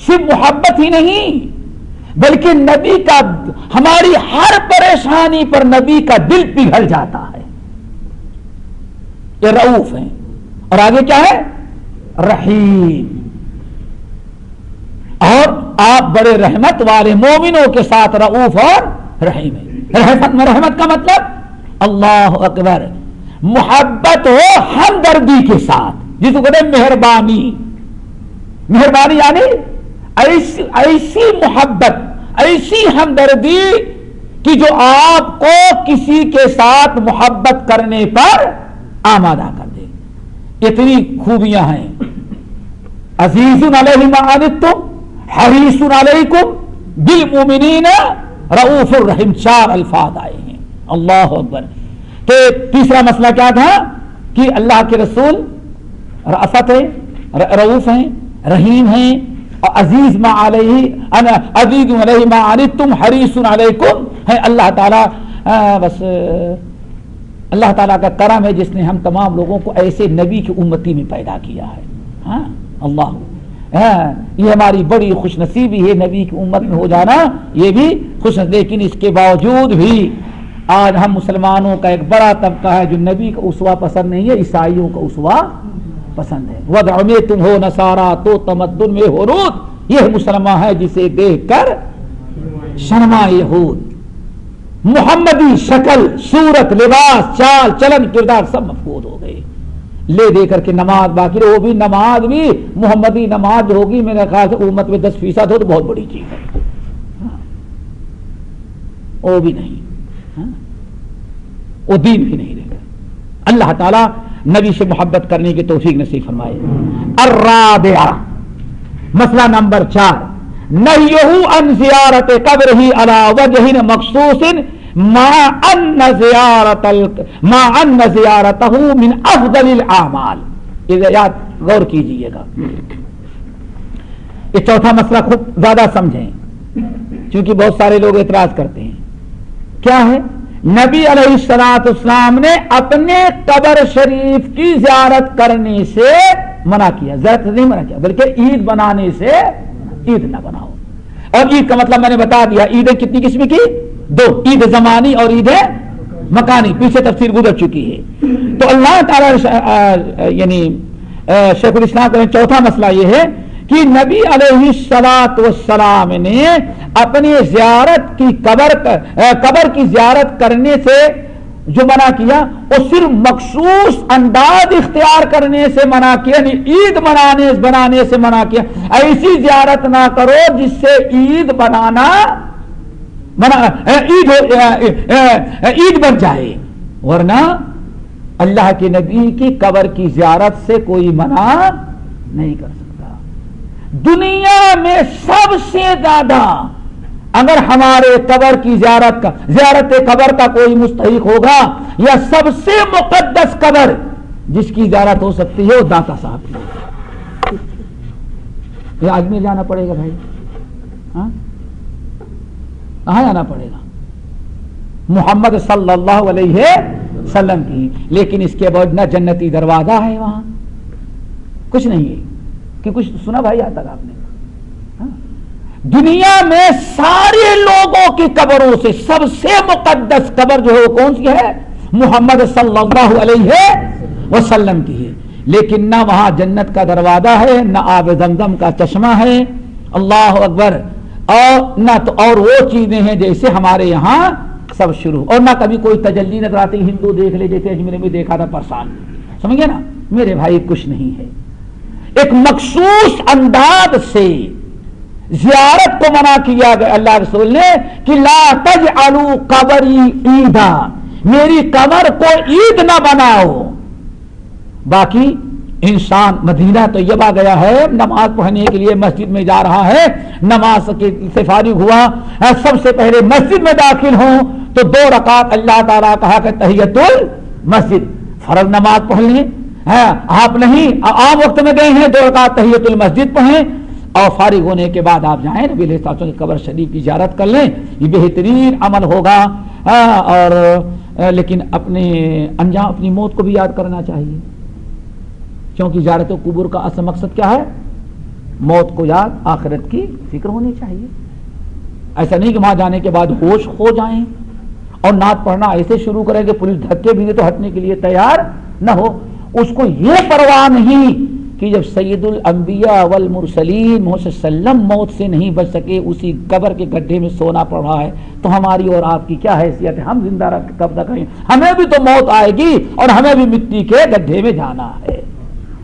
صرف محبت ہی نہیں بلکہ نبی کا ہماری ہر پریشانی پر نبی کا دل پگھل جاتا ہے۔ یہ رؤوف ہیں، اور آگے کیا ہے؟ رحیم، اور آپ بڑے رحمت والے، مومنوں کے ساتھ رؤوف اور رحیم ہے۔ رحمت کا مطلب اللہ اکبر، محبت ہو ہمدردی کے ساتھ، جس کو کہتے ہیں مہربانی۔ مہربانی یعنی ایسی محبت، ایسی ہمدردی کہ جو آپ کو کسی کے ساتھ محبت کرنے پر آمادہ کر دے۔ اتنی خوبیاں ہیں۔ عزیز علیہ ما عنتم حریص علیکم بالمؤمنین رؤوف الرحیم، چار الفاظ آئے ہیں، اللہ اکبر۔ تو تیسرا مسئلہ کیا تھا کہ اللہ کے رسول رأفت ہیں، رؤوف ہیں، رحیم ہیں، اور عزیز ما علیہ انا عزیز علیہ ما عنتم حریص علیکم ہے اللہ تعالیٰ. بس اللہ تعالیٰ کا کرم ہے جس نے ہم تمام لوگوں کو ایسے نبی کی امتی میں پیدا کیا ہے. ہاں اللہ یہ ہماری بڑی خوش نصیبی ہے نبی کی امت میں ہو جانا, یہ بھی خوش. لیکن اس کے باوجود بھی آج ہم مسلمانوں کا ایک بڑا طبقہ ہے جو نبی کا اسوہ پسند نہیں ہے, عیسائیوں کا اسوہ پسند ہے. وضع میں تم ہو نصارا تو تمدن میں ہنود, یہ مسلمان ہے جسے دیکھ کر شرما یہود. محمدی شکل صورت لباس چال چلن کردار سب مفقود ہو گئے. لے دے کر کے نماز باقی وہ بھی نماز بھی محمدی نماز ہوگی میرے خیال سے امت میں 10% ہو تو بہت بڑی چیز ہے. وہ بھی نہیں, وہ دین بھی نہیں رہے گا. اللہ تعالیٰ نبی سے محبت کرنے کی توفیق نصیب فرمائے. الرابعہ مسئلہ نمبر 4 نہیہ عن زیارت قبرہ علی وجہ مخصوص مع ان زیارتہ من افضل الاعمال. یاد غور کیجئے گا, یہ چوتھا مسئلہ خوب زیادہ سمجھیں چونکہ بہت سارے لوگ اعتراض کرتے ہیں. کیا ہے؟ نبی علیہ السلام نے اپنے قبر شریف کی زیارت کرنے سے منع کیا. زیارت نہیں منع کیا بلکہ عید بنانے سے عید نہ بناؤ. اور عید کا مطلب میں نے بتا دیا, عیدیں کتنی قسم کی؟ 2, عید زمانی اور عید مکانی. پیچھے تفسیر گزر چکی ہے. تو اللہ تعالی یعنی شیخ الاسلام کا چوتھا مسئلہ یہ ہے کہ نبی علیہ السلام نے اپنی زیارت کی قبر کی زیارت کرنے سے جو منع کیا وہ صرف مخصوص انداز اختیار کرنے سے منع کیا, یعنی عید بنانے سے منع کیا. ایسی زیارت نہ کرو جس سے عید بنانا عید بن جائے, ورنہ اللہ کے نبی کی قبر کی زیارت سے کوئی منع نہیں کر سکتا. دنیا میں سب سے زیادہ اگر ہمارے قبر کی زیارت قبر کا کوئی مستحق ہوگا یا سب سے مقدس قبر جس کی زیارت ہو سکتی ہے وہ داتا صاحب کی. یہ آدمی جانا پڑے گا بھائی, کہاں جانا پڑے گا؟ محمد صلی اللہ علیہ وسلم کی. لیکن اس کے بعد نہ جنتی دروازہ ہے وہاں, کچھ نہیں ہے. کہ کچھ سنا بھائی آج تک آپ نے؟ دنیا میں سارے لوگوں کی قبروں سے سب سے مقدس قبر جو ہے وہ کون سی ہے؟ محمد صلی اللہ علیہ وسلم کی ہے. لیکن نہ وہاں جنت کا دروازہ ہے, نہ آب زمزم کا چشمہ ہے. اللہ اکبر. اور نہ تو اور وہ چیزیں ہیں جیسے ہمارے یہاں سب شروع, اور نہ کبھی کوئی تجلی نظر آتی. ہندو دیکھ لے جیسے اجمیر میں دیکھا تھا پرسان, سمجھ گئے نا میرے بھائی, کچھ نہیں ہے. ایک مخصوص انداز سے زیارت کو منع کیا گیا اللہ رسول نے کہ لا تجعلوا قبری عیدا, میری قبر کو عید نہ بناؤ. باقی انسان مدینہ طیبہ گیا ہے, نماز پڑھنے کے لیے مسجد میں جا رہا ہے, نماز سے فارغ ہوا, سب سے پہلے مسجد میں داخل ہوں تو 2 رکعت اللہ تعالیٰ کہا کہ تحیۃ المسجد فرض نماز پڑھ لیں. آپ نہیں عام وقت میں گئے ہیں 2 رکعت تحیۃ المسجد پڑھیں اور فارغ ہونے کے بعد آپ جائیں نبی علیہ السلام کی قبر شریف کی زیارت کر لیں. یہ بہترین عمل ہوگا. اور لیکن اپنے انجام اپنی موت کو بھی یاد کرنا چاہیے, کیونکہ زیارت قبور کا اصل مقصد کیا ہے؟ موت کو یاد, آخرت کی فکر ہونی چاہیے. ایسا نہیں کہ وہاں جانے کے بعد ہوش کھو جائیں اور نعت پڑھنا ایسے شروع کریں کہ پولیس دھکے بھی دے تو ہٹنے کے لیے تیار نہ ہو. اس کو یہ پرواہ نہیں کہ جب سید الانبیاء والمرسلین محمد صلی اللہ علیہ وسلم موت سے نہیں بچ سکے, اسی قبر کے گڈھے میں سونا پڑ رہا ہے, تو ہماری اور آپ کی کیا حیثیت ہے؟ ہم زندہ رکھ کب تک ہیں؟ ہمیں بھی تو موت آئے گی اور ہمیں بھی مٹی کے گڈھے میں جانا ہے.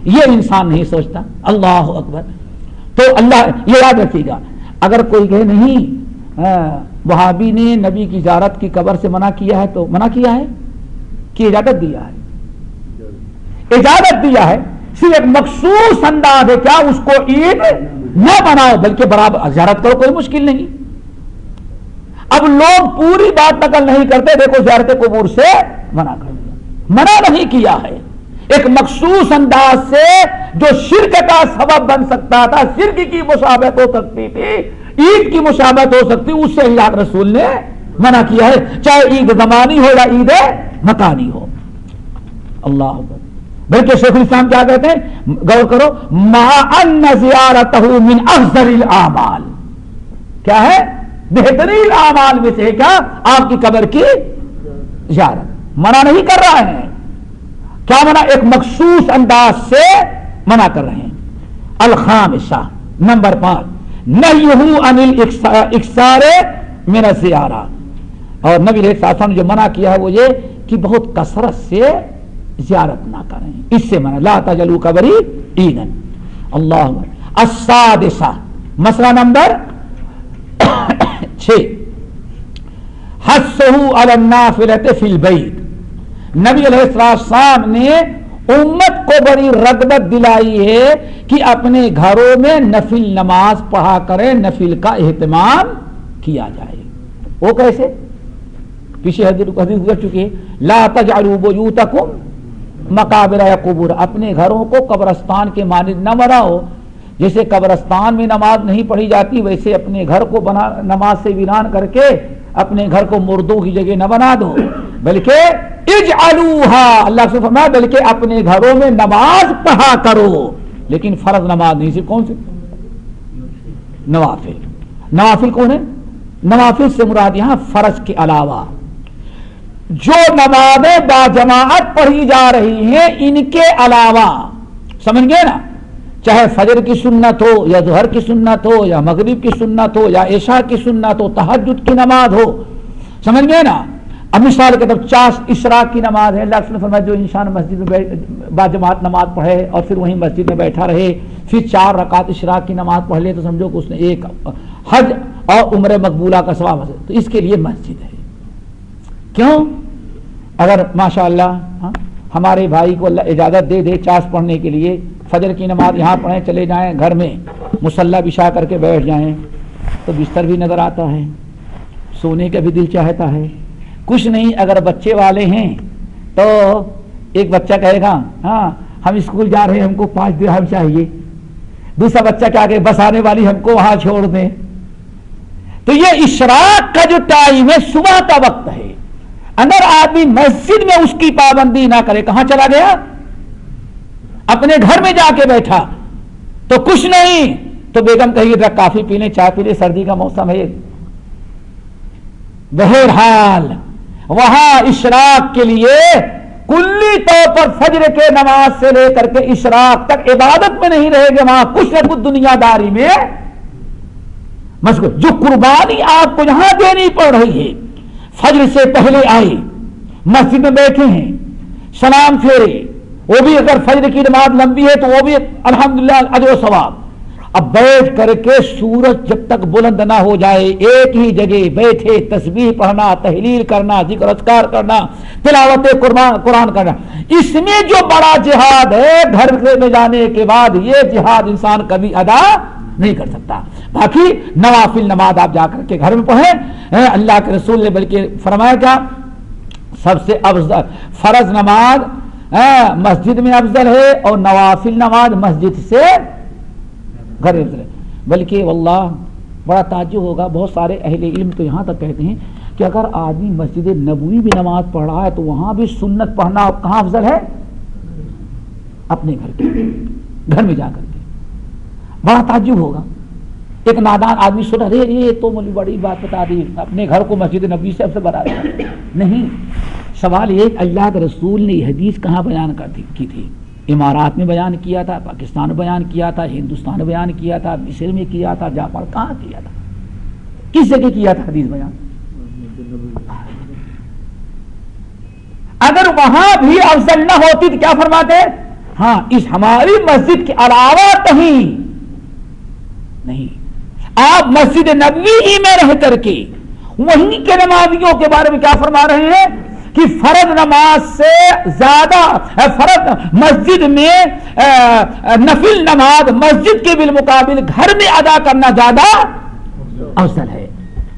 یہ انسان نہیں سوچتا. اللہ اکبر. تو اللہ یہ یاد رکھیے گا, اگر کوئی کہے نہیں وہابی نے نبی کی زیارت کی قبر سے منع کیا ہے, تو منع کیا ہے کہ اجازت دیا ہے, اجازت دیا ہے. صرف ایک مخصوص انداز ہے, کیا اس کو عید نہ بناؤ بلکہ برابر زیارت کرو, کوئی مشکل نہیں. اب لوگ پوری بات نقل نہیں کرتے, دیکھو زیارت قبور سے منع کر دیا, منع نہیں کیا ہے ایک مخصوص انداز سے جو شرک کا سبب بن سکتا تھا، شرک کی مشابہت ہو سکتی تھی، عید کی مشابہت ہو سکتی، اس سے اللہ کے رسول نے منع کیا ہے، چاہے عید زمانی ہو یا عید مکانی ہو۔ اللہ اکبر۔ بلکہ شیخ الاسلام کیا کہتے ہیں، غور کرو، مع ان زیارتہ من افضل الاعمال، کیا ہے؟ بہترین اعمال میں سے کیا؟ آپ کی قبر کی زیارت۔ منع نہیں کر رہا ہے، کیا منع؟ ایک مخصوص انداز سے منع کر رہے ہیں۔ الخامسہ، نمبر 5، نہیہ عن الاکثار من الزیارہ، اور نبی علیہ السلام نے جو منع کیا ہے وہ یہ کہ بہت کثرت سے زیارت نہ کریں، اس سے منع، لا تجعلوا قبری عیدا۔ اللہ اکبر۔ السادسہ، مسئلہ نمبر 6، حثہ علی النافلۃ فی البیت، نبی علیہ السلام نے امت کو بڑی رغبت دلائی ہے کہ اپنے گھروں میں نفل نماز پڑھا کریں، نفل کا اہتمام کیا جائے۔ وہ کیسے؟ پیچھے حدیث گزر چکی ہے، لا تجعلوا بیوتکم مقابر یا قبور، اپنے گھروں کو قبرستان کے مانند نہ بناؤ، جیسے قبرستان میں نماز نہیں پڑھی جاتی ویسے اپنے گھر کو نماز سے ویران کر کے اپنے گھر کو مردوں کی جگہ نہ بنا دو، بلکہ اجعلوہا، اللہ سے فرمایا بلکہ اپنے گھروں میں نماز پڑھا کرو، لیکن فرض نماز نہیں، صرف کون سی؟ نوافل۔ نوافل کون ہے؟ نوافل سے مراد یہاں فرض کے علاوہ جو نمازیں باجماعت پڑھی جا رہی ہیں ان کے علاوہ، سمجھ گئے نا؟ چاہے فجر کی سنت ہو یا ظہر کی سنت ہو یا مغرب کی سنت ہو یا عشاء کی سنت ہو، تہجد کی نماز ہو، سمجھ گئے نا؟ اب مثال کے طور چاش اشراق کی نماز ہے، اللہ نے فرمایا جو انسان مسجد میں باجماعت نماز پڑھے اور پھر وہیں مسجد میں بیٹھا رہے، پھر 4 رکعت اشراق کی نماز پڑھ لے تو سمجھو کہ اس نے ایک حج اور عمرہ مقبولہ کا ثواب حاصل، تو اس کے لیے مسجد ہے۔ کیوں؟ اگر ماشاءاللہ ہمارے بھائی کو اللہ اجازت دے دے چاش پڑھنے کے لیے، فجر کی نماز یہاں پڑھیں، چلے جائیں گھر میں مصلی بچھا کر کے بیٹھ جائیں تو بستر بھی نظر آتا ہے، سونے کا بھی دل چاہتا ہے، کچھ نہیں۔ اگر بچے والے ہیں تو ایک بچہ کہے گا ہاں ہم اسکول جا رہے ہیں، ہم کو 5 درہم چاہیے، دوسرا بچہ کیا کہ بس آنے والی ہم کو وہاں چھوڑ دیں۔ تو یہ اشراق کا جو ٹائم ہے صبح کا وقت ہے، اگر آدمی مسجد میں اس کی پابندی نہ کرے، کہاں چلا گیا؟ اپنے گھر میں جا کے بیٹھا تو کچھ نہیں، تو بیگم کہیے ذرا کافی پی لیں، چائے پی لیں، سردی کا موسم ہے۔ بہرحال وہاں اشراق کے لیے کلی طور پر فجر کے نماز سے لے کر کے اشراق تک عبادت میں نہیں رہے گے، وہاں کچھ نہ کچھ دنیا داری میں مشغول۔ جو قربانی آپ کو یہاں دینی پڑ رہی ہے، فجر سے پہلے آئے، مسجد میں بیٹھے ہیں، سلام پھیرے، وہ بھی اگر فجر کی نماز لمبی ہے تو وہ بھی الحمدللہ اجر و ثواب۔ اب بیٹھ کر کے سورج جب تک بلند نہ ہو جائے ایک ہی جگہ بیٹھے تسبیح پڑھنا، تحلیل کرنا، ذکر اذکار کرنا، تلاوت قرآن کرنا، اس میں جو بڑا جہاد ہے گھر میں جانے کے بعد یہ جہاد انسان کبھی ادا نہیں کر سکتا۔ باقی نوافل نماز آپ جا کر کے گھر میں پڑھیں، اللہ کے رسول نے بلکہ فرمایا کیا؟ سب سے افضل فرض نماز مسجد میں افضل ہے اور نوافل نماز مسجد سے گھر میں افضل ہے۔ بلکہ واللہ بڑا تعجب ہوگا، بہت سارے اہل علم تو یہاں تک کہتے ہیں کہ اگر آدمی مسجد نبوی میں نماز پڑھ رہا ہے تو وہاں بھی سنت پڑھنا کہاں افضل ہے؟ اپنے گھر میں جا کر کے۔ بڑا تعجب ہوگا، ایک نادان آدمی سنا رہے یہ تو مجھے بڑی بات بتا دی، اپنے گھر کو مسجد نبوی سے افضل بنا دیا۔ نہیں، سوال یہ اللہ کے رسول نے یہ حدیث کہاں بیان کی تھی؟ امارات میں بیان کیا تھا، پاکستان میں بیان کیا تھا، ہندوستان میں بیان کیا تھا، مصر میں کیا تھا، جاپان، کہاں کیا تھا؟ کس جگہ کیا تھا حدیث بیان؟ اگر وہاں بھی افضل نہ ہوتی تو کیا فرماتے؟ ہاں اس ہماری مسجد کے علاوہ کہیں نہیں، آپ مسجد نبوی ہی میں رہ کر کے وہیں کے نمازیوں کے بارے میں کیا فرما رہے ہیں کہ فرض نماز سے زیادہ فرض مسجد میں نفل نماز مسجد کے بالمقابل گھر میں ادا کرنا زیادہ افضل ہے۔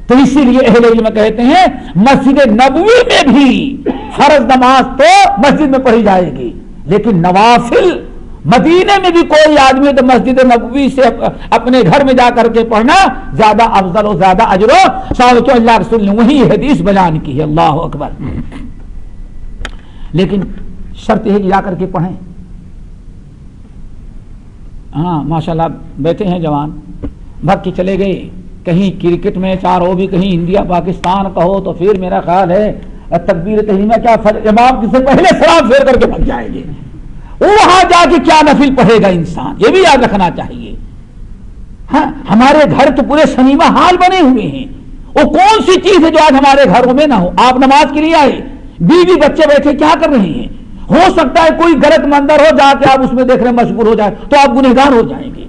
تو اسی لیے اہل علم کہتے ہیں مسجد نبوی میں بھی فرض نماز تو مسجد میں پڑھی جائے گی، لیکن نوافل مدینے میں بھی کوئی آدمی تو مسجد نبوی سے اپنے گھر میں جا کر کے پڑھنا زیادہ افضل و زیادہ اجر و ثواب، اللہ رسول نے وہی حدیث بیان کی ہے. اللہ اکبر. لیکن شرط ہے کہ جا کر کے پڑھیں. ہاں ماشاءاللہ بیٹھے ہیں جوان، بھگ کے چلے گئے کہیں کرکٹ میچ آ رہا ہو بھی، کہیں انڈیا پاکستان کا ہو، تو پھر میرا خیال ہے تکبیر تحریمہ کیا امام سے پہلے سلام پھیر کر کے بھگ جائیں گے. وہاں جا کے کیا نفل پڑھے گا انسان، یہ بھی یاد رکھنا چاہیے. ہاں ہمارے گھر تو پورے سنیما حال بنے ہوئے ہیں، وہ کون سی چیز ہے جو آج ہمارے گھروں میں نہ ہو. آپ نماز کے لیے آئے، بیوی بچے بیٹھے کیا کر رہے ہیں؟ ہو سکتا ہے کوئی غلط منظر ہو، جا کے آپ اس میں دیکھنے مشغول ہو جائے تو آپ گنہگار ہو جائیں گے.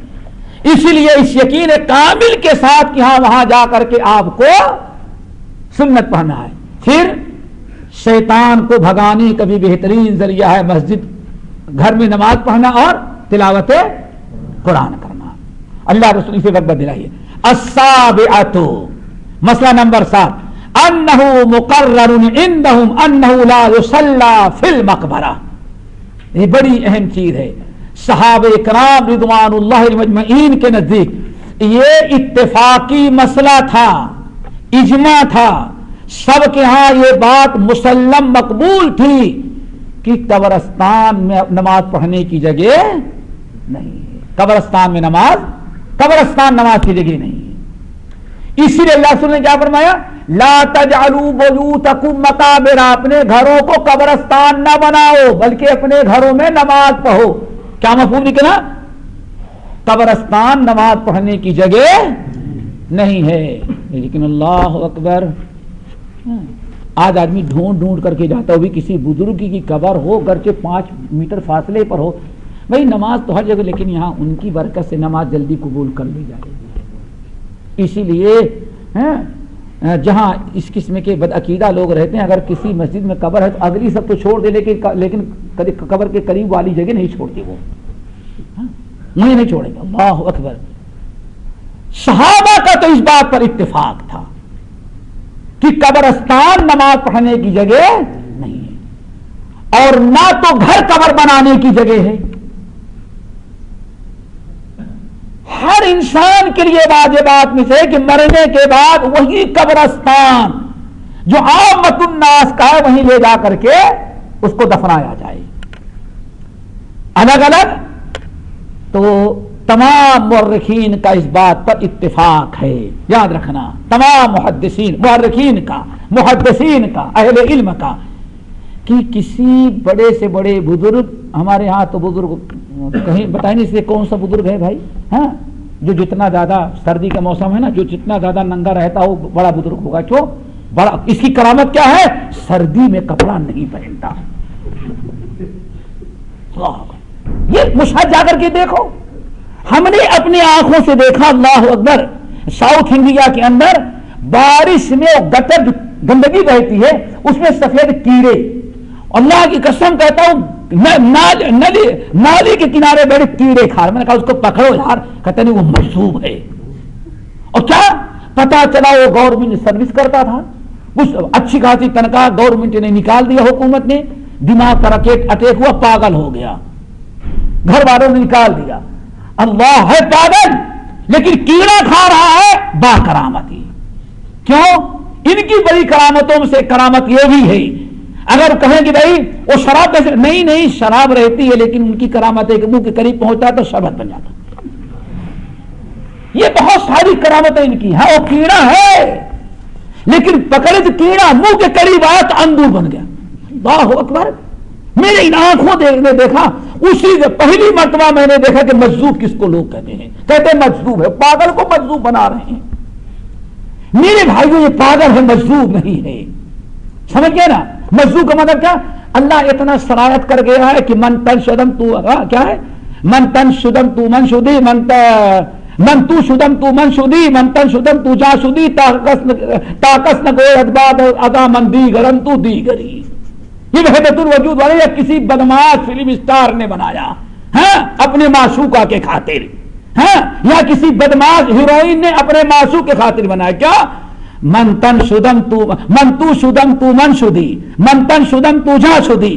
اسی لیے اس یقین کامل کے ساتھ کہ ہاں وہاں جا کر کے آپ کو سنت پڑھنا ہے. پھر شیطان کو بھگانے کا بھی بہترین ذریعہ ہے مسجد گھر میں نماز پڑھنا اور تلاوت قرآن کرنا. اللہ رسول سے وقت دلائیے. السابعۃ، مسئلہ نمبر 7، انہ مقرر عندهم انہ لا یصلی فی المقبرہ. یہ بڑی اہم چیز ہے. صحابہ کرام رضوان اللہ مجمعین کے نزدیک یہ اتفاقی مسئلہ تھا، اجماع تھا، سب کے ہاں یہ بات مسلم مقبول تھی کہ قبرستان میں نماز پڑھنے کی جگہ نہیں ہے. قبرستان میں قبرستان نماز کی جگہ نہیں ہے. اسی لیے اللہ رسول نے کیا فرمایا؟ لا تجعلوا بیوتکم مقابر، اپنے گھروں کو قبرستان نہ بناؤ بلکہ اپنے گھروں میں نماز پڑھو. کیا مفہوم نکلا؟ قبرستان نماز پڑھنے کی جگہ نہیں ہے. لیکن اللہ اکبر، آج آدمی ڈھونڈ کر کے جاتا ہو بھی کسی بزرگ کی قبر ہو، گرچہ 5 میٹر فاصلے پر ہو، بھائی نماز تو ہر جگہ، لیکن یہاں ان کی برکت سے نماز جلدی قبول کر لی جائے گی. اسی لیے جہاں اس قسم کے بدعقیدہ لوگ رہتے ہیں، اگر کسی مسجد میں قبر ہے تو اگلی سب تو چھوڑ دے، لیکن قبر کے قریب والی جگہ نہیں چھوڑتی، وہ وہیں نہیں چھوڑیں گے. اللہ اکبر. صحابہ کا تو اس بات پر اتفاق تھا کہ قبرستان نماز پڑھنے کی جگہ نہیں ہے، اور نہ تو گھر قبر بنانے کی جگہ ہے. ہر انسان کے لیے واجبات میں سے کہ مرنے کے بعد وہی قبرستان جو عامت الناس کا ہے وہیں لے جا کر کے اس کو دفنایا جائے. الگ الگ تو تمام مورخین کا اس بات پر اتفاق ہے. یاد رکھنا تمام محدثین کا اہل علم کا کہ کسی بڑے سے بڑے بزرگ، ہمارے ہاں تو بزرگ کہیں بتائیں نہیں سے کون سا بزرگ ہے بھائی، ہاں جو جتنا زیادہ سردی کا موسم ہے نا، جو جتنا زیادہ ننگا رہتا ہو بڑا بزرگ ہوگا. کیوں بڑا؟ اس کی کرامت کیا ہے؟ سردی میں کپڑا نہیں پہنتا. یہ مشاہد جا کر کے دیکھو، ہم نے اپنی آنکھوں سے دیکھا. اللہ اکبر. ساؤتھ انڈیا کے اندر بارش میں گٹر گندگی بہتی ہے، اس میں سفید کیڑے. اللہ کی قسم کہتا ہوں نالی کے کنارے بیٹھے کیڑے کھا رہے. میں نے کہا اس کو پکڑو یار. کہتے نہیں وہ مجذوب ہے. اور کیا پتا چلا وہ گورنمنٹ سروس کرتا تھا، کچھ اچھی خاصی تنخواہ گورنمنٹ نے نکال دیا، حکومت نے. دماغ کا اٹیک ہوا، پاگل ہو گیا، گھر والوں نے نکال دیا. اللہ ہے پاگل لیکن کیڑا کھا رہا ہے با کرامتی. کیوں؟ ان کی بڑی کرامتوں میں سے کرامت یہ بھی ہے، اگر کہیں کہ بھائی وہ شراب کیسے، نہیں شراب رہتی ہے لیکن ان کی کرامت ہے کہ منہ کے قریب پہنچتا ہے تو شربت بن جاتا. یہ بہت ساری کرامتیں ان کی. ہاں وہ کیڑا ہے لیکن پکڑے تو کیڑا منہ کے قریب آیا تو اندور بن گیا. اللہ اکبر. میرے ان آنکھوں نے دیکھا، اسی پہلی مرتبہ میں نے دیکھا کہ مجذوب کس کو لوگ کہتے ہیں. کہتے ہیں مجذوب ہے، پاگل کو مجذوب بنا رہے ہیں. میرے بھائیوں یہ پاگل ہے، مجذوب نہیں ہے. سمجھ گئے نا؟ مجذوب کا مطلب کیا؟ اللہ اتنا شرائط کر گیا ہے کہ من تن شدم تو کیا ہے، من تن شدم تو من شدی، من تو شدم تو من شدی، من تن شدم تو جا شدی، تاکس نہ گوئے ادباد ادا من دیگرن تو دیگری. یہ وحدت الوجود والے یا کسی بدماش فلم اسٹار نے بنایا اپنے معشوقہ کے خاطر، یا کسی بدماش ہیروئن نے اپنے معشوق کے خاطر بنایا. کیا؟ من تن شدم تو من تو شدم تو من شدی، من تن شدم تو جا شدی،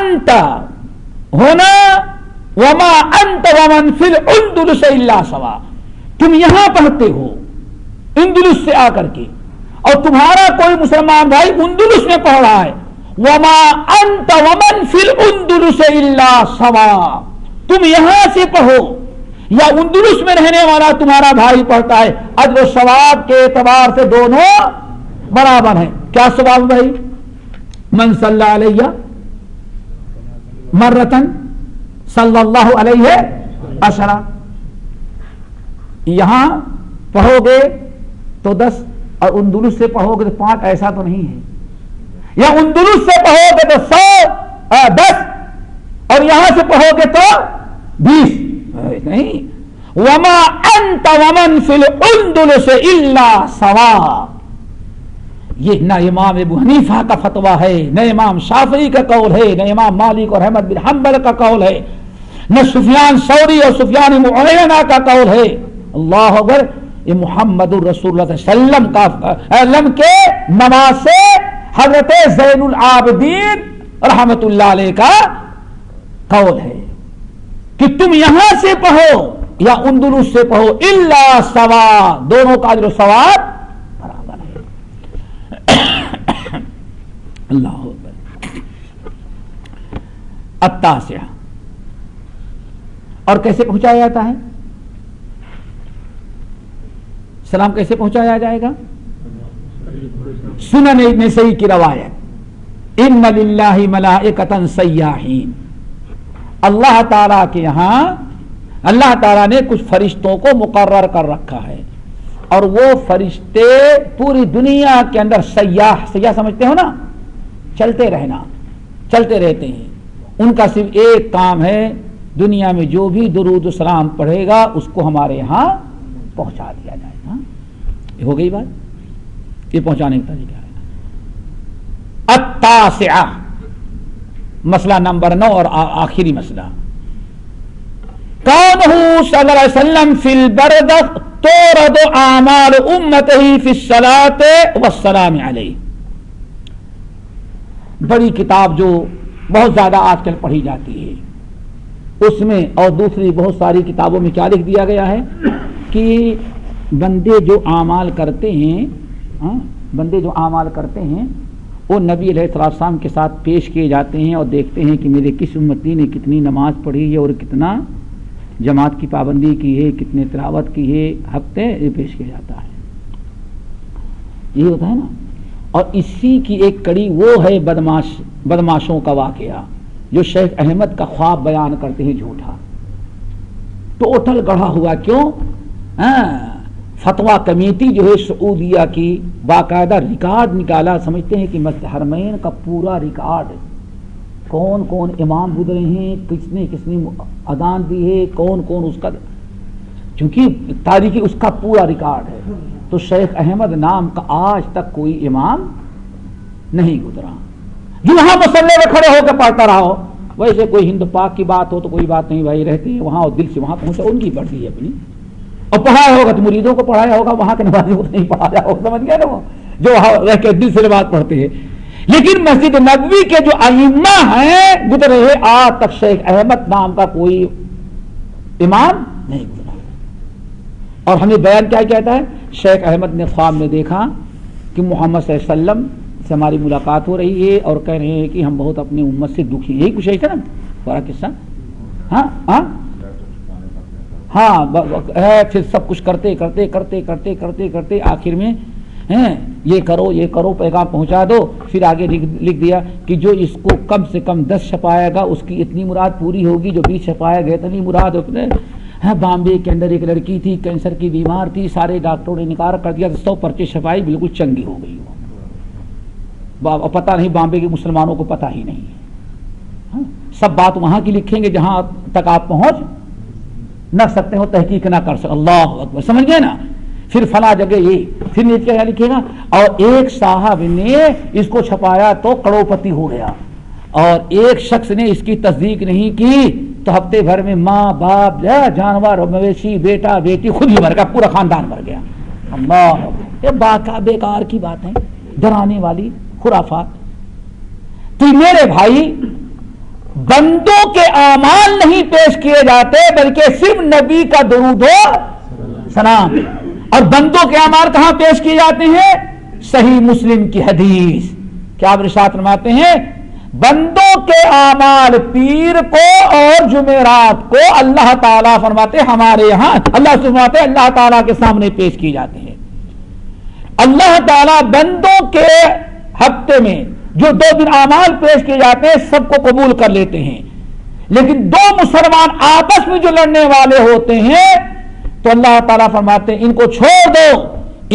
انت ہونا وما انت ومن فی الاندلس الا سوا، تم یہاں پڑھتے ہو اندلس سے آ کر کے، اور تمہارا کوئی مسلمان بھائی اندلس میں پڑھ رہا ہے، وما انت ومن فی الاندلس الا سوا، تم یہاں سے پڑھو یا اندلس میں رہنے والا تمہارا بھائی پڑھتا ہے، اجر و ثواب کے اعتبار سے دونوں برابر ہیں۔ کیا ثواب بھائی؟ من صلی علیہ مرتن صلی اللہ علیہ عشرہ، یہاں پڑھو گے تو 10 اور اندلس سے پڑھو گے تو 5، ایسا تو نہیں ہے، یا اندلس سے پڑھو گے تو 10 اور یہاں سے پڑھو گے تو 20 نہیں۔ وما انت ومن فی الاندلس الا سوا، یہ نہ امام ابو حنیفہ کا فتویٰ ہے، نہ امام شافعی کا قول ہے، نہ امام مالک اور احمد بن حنبل کا قول ہے، نہ سفیان ثوری اور سفیان معینہ کا قول ہے۔ اللہ اکبر، یہ محمد الرسول اللہ صلی اللہ علیہ وسلم کے نماز سے حضرت زین العابدین رحمت اللہ علیہ کا قول ہے کہ تم یہاں سے پڑھو یا اندلس سے پڑھو الا سوا، دونوں کا اجر و ثواب برابر ہے۔ اللہ اکبر۔ التاسعہ، اور کیسے پہنچایا جاتا ہے سلام؟ کیسے پہنچایا جائے گا؟ سنن ابن سعید کی روایت، ان للہ ملائکۃ سیاحین، اللہ تعالیٰ کے یہاں اللہ تعالیٰ نے کچھ فرشتوں کو مقرر کر رکھا ہے، اور وہ فرشتے پوری دنیا کے اندر سیاح سمجھتے ہو نا، چلتے رہنا، چلتے رہتے ہیں، ان کا صرف ایک کام ہے، دنیا میں جو بھی درود و سلام پڑھے گا اس کو ہمارے یہاں پہنچا دیا جائے گا۔ یہ ہو گئی بات، یہ پہنچانے کا طریقہ ہے۔ التاسعہ، مسئلہ نمبر 9 اور آخری مسئلہ، قولہ صلی اللہ علیہ وسلم فی البردۃ تورد اعمال امتہ فی الصلاۃ والسلام علیہ، بڑی کتاب جو بہت زیادہ آج کل پڑھی جاتی ہے، اس میں اور دوسری بہت ساری کتابوں میں کیا لکھ دیا گیا ہے کہ بندے جو اعمال کرتے ہیں، بندے جو اعمال کرتے ہیں وہ نبی علیہ السلام کے ساتھ پیش کیے جاتے ہیں، اور دیکھتے ہیں کہ میرے کس امتی نے کتنی نماز پڑھی ہے اور کتنا جماعت کی پابندی کی ہے، کتنے تلاوت کی ہے، ہفتے یہ پیش کیا جاتا ہے، یہ ہوتا ہے نا۔ اور اسی کی ایک کڑی وہ ہے بدماشوں کا واقعہ جو شیخ احمد کا خواب بیان کرتے ہیں جھوٹا، تو اٹھل گڑھا ہوا کیوں؟ فتویٰ کمیٹی جو ہے سعودیہ کی باقاعدہ ریکارڈ نکالا، سمجھتے ہیں کہ مسجد حرمین کا پورا ریکارڈ، کون کون امام گزرے ہیں، کس نے اذان دی ہے، کون کون اس کا، چونکہ تاریخی اس کا پورا ریکارڈ ہے، تو شیخ احمد نام کا آج تک کوئی امام نہیں گزرا جو وہاں مسلح میں کھڑے ہو کے پڑھتا رہا ہو۔ ویسے کوئی ہند پاک کی بات ہو تو کوئی بات نہیں بھائی، رہتے ہیں وہاں اور دل سے وہاں پہنچا، ان کی مرضی ہے اپنی، اور پڑھایا ہوگا تو مریدوں کو پڑھایا ہوگا، وہاں کے نمازیوں کو نہیں پڑھایا ہوگا، سمجھ گئے نا، وہ جو وہاں رہ کے دل سے نماز پڑھتے ہیں۔ لیکن مسجد نبوی کے جو ائمہ ہیں گزرے ہیں، آج تک شیخ احمد نام کا کوئی امام نہیں گزرا۔ اور ہمیں بیان کیا کہتا ہے؟ شیخ احمد نے خواب میں دیکھا کہ محمد صلی اللہ علیہ وسلم سے ہماری ملاقات ہو رہی ہے اور کہہ رہے ہیں کہ ہم بہت اپنی امت سے دکھی ہیں، یہی کچھ ہے نا پورا قصہ۔ پھر سب کچھ کرتے آخر میں یہ کرو پیغام پہنچا دو، پھر آگے لکھ دیا کہ جو اس کو کم سے کم 10 چھپائے گا اس کی اتنی مراد پوری ہوگی، جو 20 چھپایا گیا اتنی مراد اپنے۔ بامبے کے اندر ایک لڑکی تھی، کینسر کی بیمار تھی، سارے ڈاکٹروں نے انکار کر دیا، 100 پرچے چھپائی، بالکل چنگی ہو گئی وہ، پتہ نہیں بامبے کے مسلمانوں کو پتہ ہی نہیں ہے۔ سب بات وہاں کی لکھیں گے جہاں تک آپ پہنچ نہ سکتے ہو، تحقیق نہ کر سکتے۔ اللہ اکبر، سمجھ گئے نا۔ پھر فلاں جگہ یہ، پھر نیچے کیا لکھے گا، اور ایک صاحب نے اس کو چھپایا تو کروڑپتی ہو گیا، اور ایک شخص نے اس کی تصدیق نہیں کی تو ہفتے بھر میں ماں باپ جانور مویشی بیٹا بیٹی خود ہی مر گیا، پورا خاندان مر گیا۔ اللہ، یہ بیکار کی بات ہے، ڈرانے والی خرافات۔ تو میرے بھائی بندوں کے اعمال نہیں پیش کیے جاتے بلکہ صرف نبی کا درود و سلام. اور بندوں کے اعمال کہاں پیش کیے جاتے ہیں؟ صحیح مسلم کی حدیث کیا آپ ارشاد فرماتے ہیں بندوں کے اعمال پیر کو اور جمعرات کو اللہ تعالیٰ فرماتے ہمارے یہاں اللہ سے فرماتے اللہ تعالیٰ کے سامنے پیش کیے جاتے ہیں. اللہ تعالیٰ بندوں کے ہفتے میں جو 2 دن اعمال پیش کیے جاتے ہیں سب کو قبول کر لیتے ہیں. لیکن 2 مسلمان آپس میں جو لڑنے والے ہوتے ہیں تو اللہ تعالیٰ فرماتے ہیں ان کو چھوڑ دو,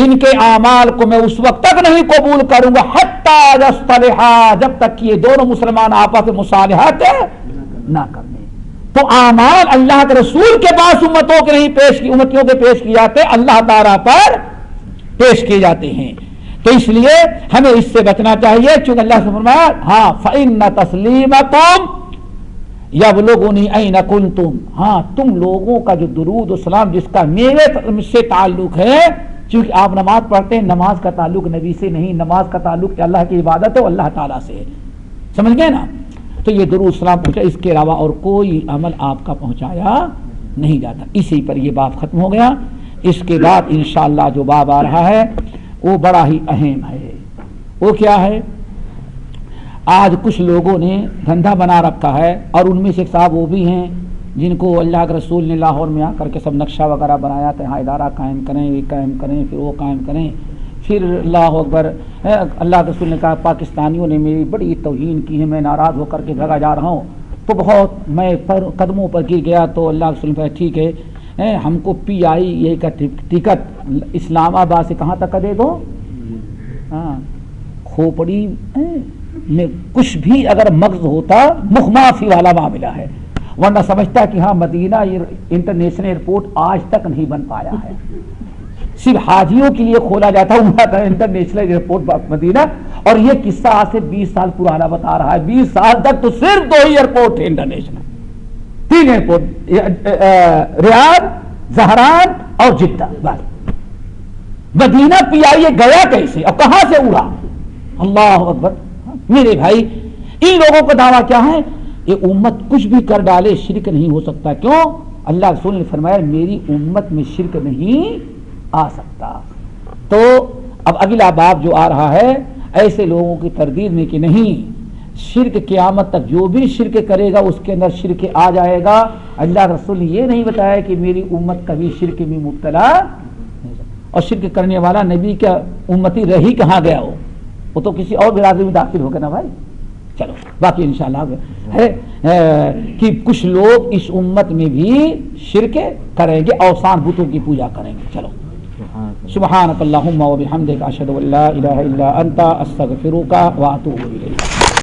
ان کے اعمال کو میں اس وقت تک نہیں قبول کروں گا حتی یصطلحا, جب تک کہ یہ دونوں مسلمان آپس میں مصالحت نہ کر لیں. تو اعمال اللہ کے رسول کے پاس امتیوں کے پیش کیے جاتے اللہ تعالیٰ پر پیش کیے جاتے ہیں. تو اس لیے ہمیں اس سے بچنا چاہیے چونکہ اللہ سے فرمایا ہاں فإن تسلیمکم یبلغنی این کنتم, ہاں تم لوگوں کا جو درود و سلام جس کا میرے سے تعلق ہے, چونکہ آپ نماز پڑھتے ہیں نماز کا تعلق نبی سے نہیں, نماز کا تعلق اللہ کی عبادت ہے وہ اللہ تعالیٰ سے ہے, سمجھ گئے نا. تو یہ درود سلام پہنچا, اس کے علاوہ اور کوئی عمل آپ کا پہنچایا نہیں جاتا. اسی پر یہ باب ختم ہو گیا. اس کے بعد انشاءاللہ جو باب آ رہا ہے وہ بڑا ہی اہم ہے. وہ کیا ہے؟ آج کچھ لوگوں نے دھندا بنا رکھا ہے اور ان میں سے ایک صاحب وہ بھی ہیں جن کو اللہ کے رسول نے لاہور میں آ کر کے سب نقشہ وغیرہ بنایا تھا, ہاں ادارہ قائم کریں, یہ قائم کریں, پھر وہ قائم کریں, پھر اللہ اکبر. اللہ کے رسول نے کہا پاکستانیوں نے میری بڑی توہین کی ہے, میں ناراض ہو کر کے بھگا جا رہا ہوں. تو بہت میں قدموں پر گر گیا تو اللہ کے رسول نے کہا ٹھیک ہے ہم کو PIA کا ٹکٹ اسلام آباد سے کہاں تک کا دے دو. ہاں کھوپڑی میں کچھ بھی اگر مغز ہوتا مخ معافی والا معاملہ ہے, ورنہ سمجھتا کہ ہاں مدینہ انٹرنیشنل ایئرپورٹ آج تک نہیں بن پایا ہے, صرف حاجیوں کے لیے کھولا جاتا ہے انٹرنیشنل ایئرپورٹ مدینہ. اور یہ قصہ آج سے 20 سال پرانا بتا رہا ہے. 20 سال تک تو صرف 2 ہی ایئرپورٹ تھے انٹرنیشنل, 3 ایئرپورٹ, ریاض, زہران اور جدہ. بس مدینہ PIA گیا کیسے اور کہاں سے اڑا؟ اللہ اکبر. میرے بھائی ان لوگوں کا دعویٰ کیا ہے؟ یہ امت کچھ بھی کر ڈالے شرک نہیں ہو سکتا. کیوں؟ اللہ رسول نے فرمایا میری امت میں شرک نہیں آ سکتا. تو اب اگلا باب جو آ رہا ہے ایسے لوگوں کی تردید میں کہ نہیں شرک قیامت تک جو بھی شرک کرے گا اس کے اندر شرک آ جائے گا. اللہ رسول نے یہ نہیں بتایا کہ میری امت کبھی شرک میں مبتلا, اور شرک کرنے والا نبی کا امتی رہی کہاں گیا ہو, وہ تو کسی اور برادری میں داخل ہو گیا نا بھائی. چلو باقی انشاءاللہ ہے کہ کچھ لوگ اس امت میں بھی شرک کریں گے, اوثان بتوں کی پوجا کریں گے. چلو سبحانک اللہم و بحمدک اشہد ان لا الہ الا انت استغفرک و اتوب الیک.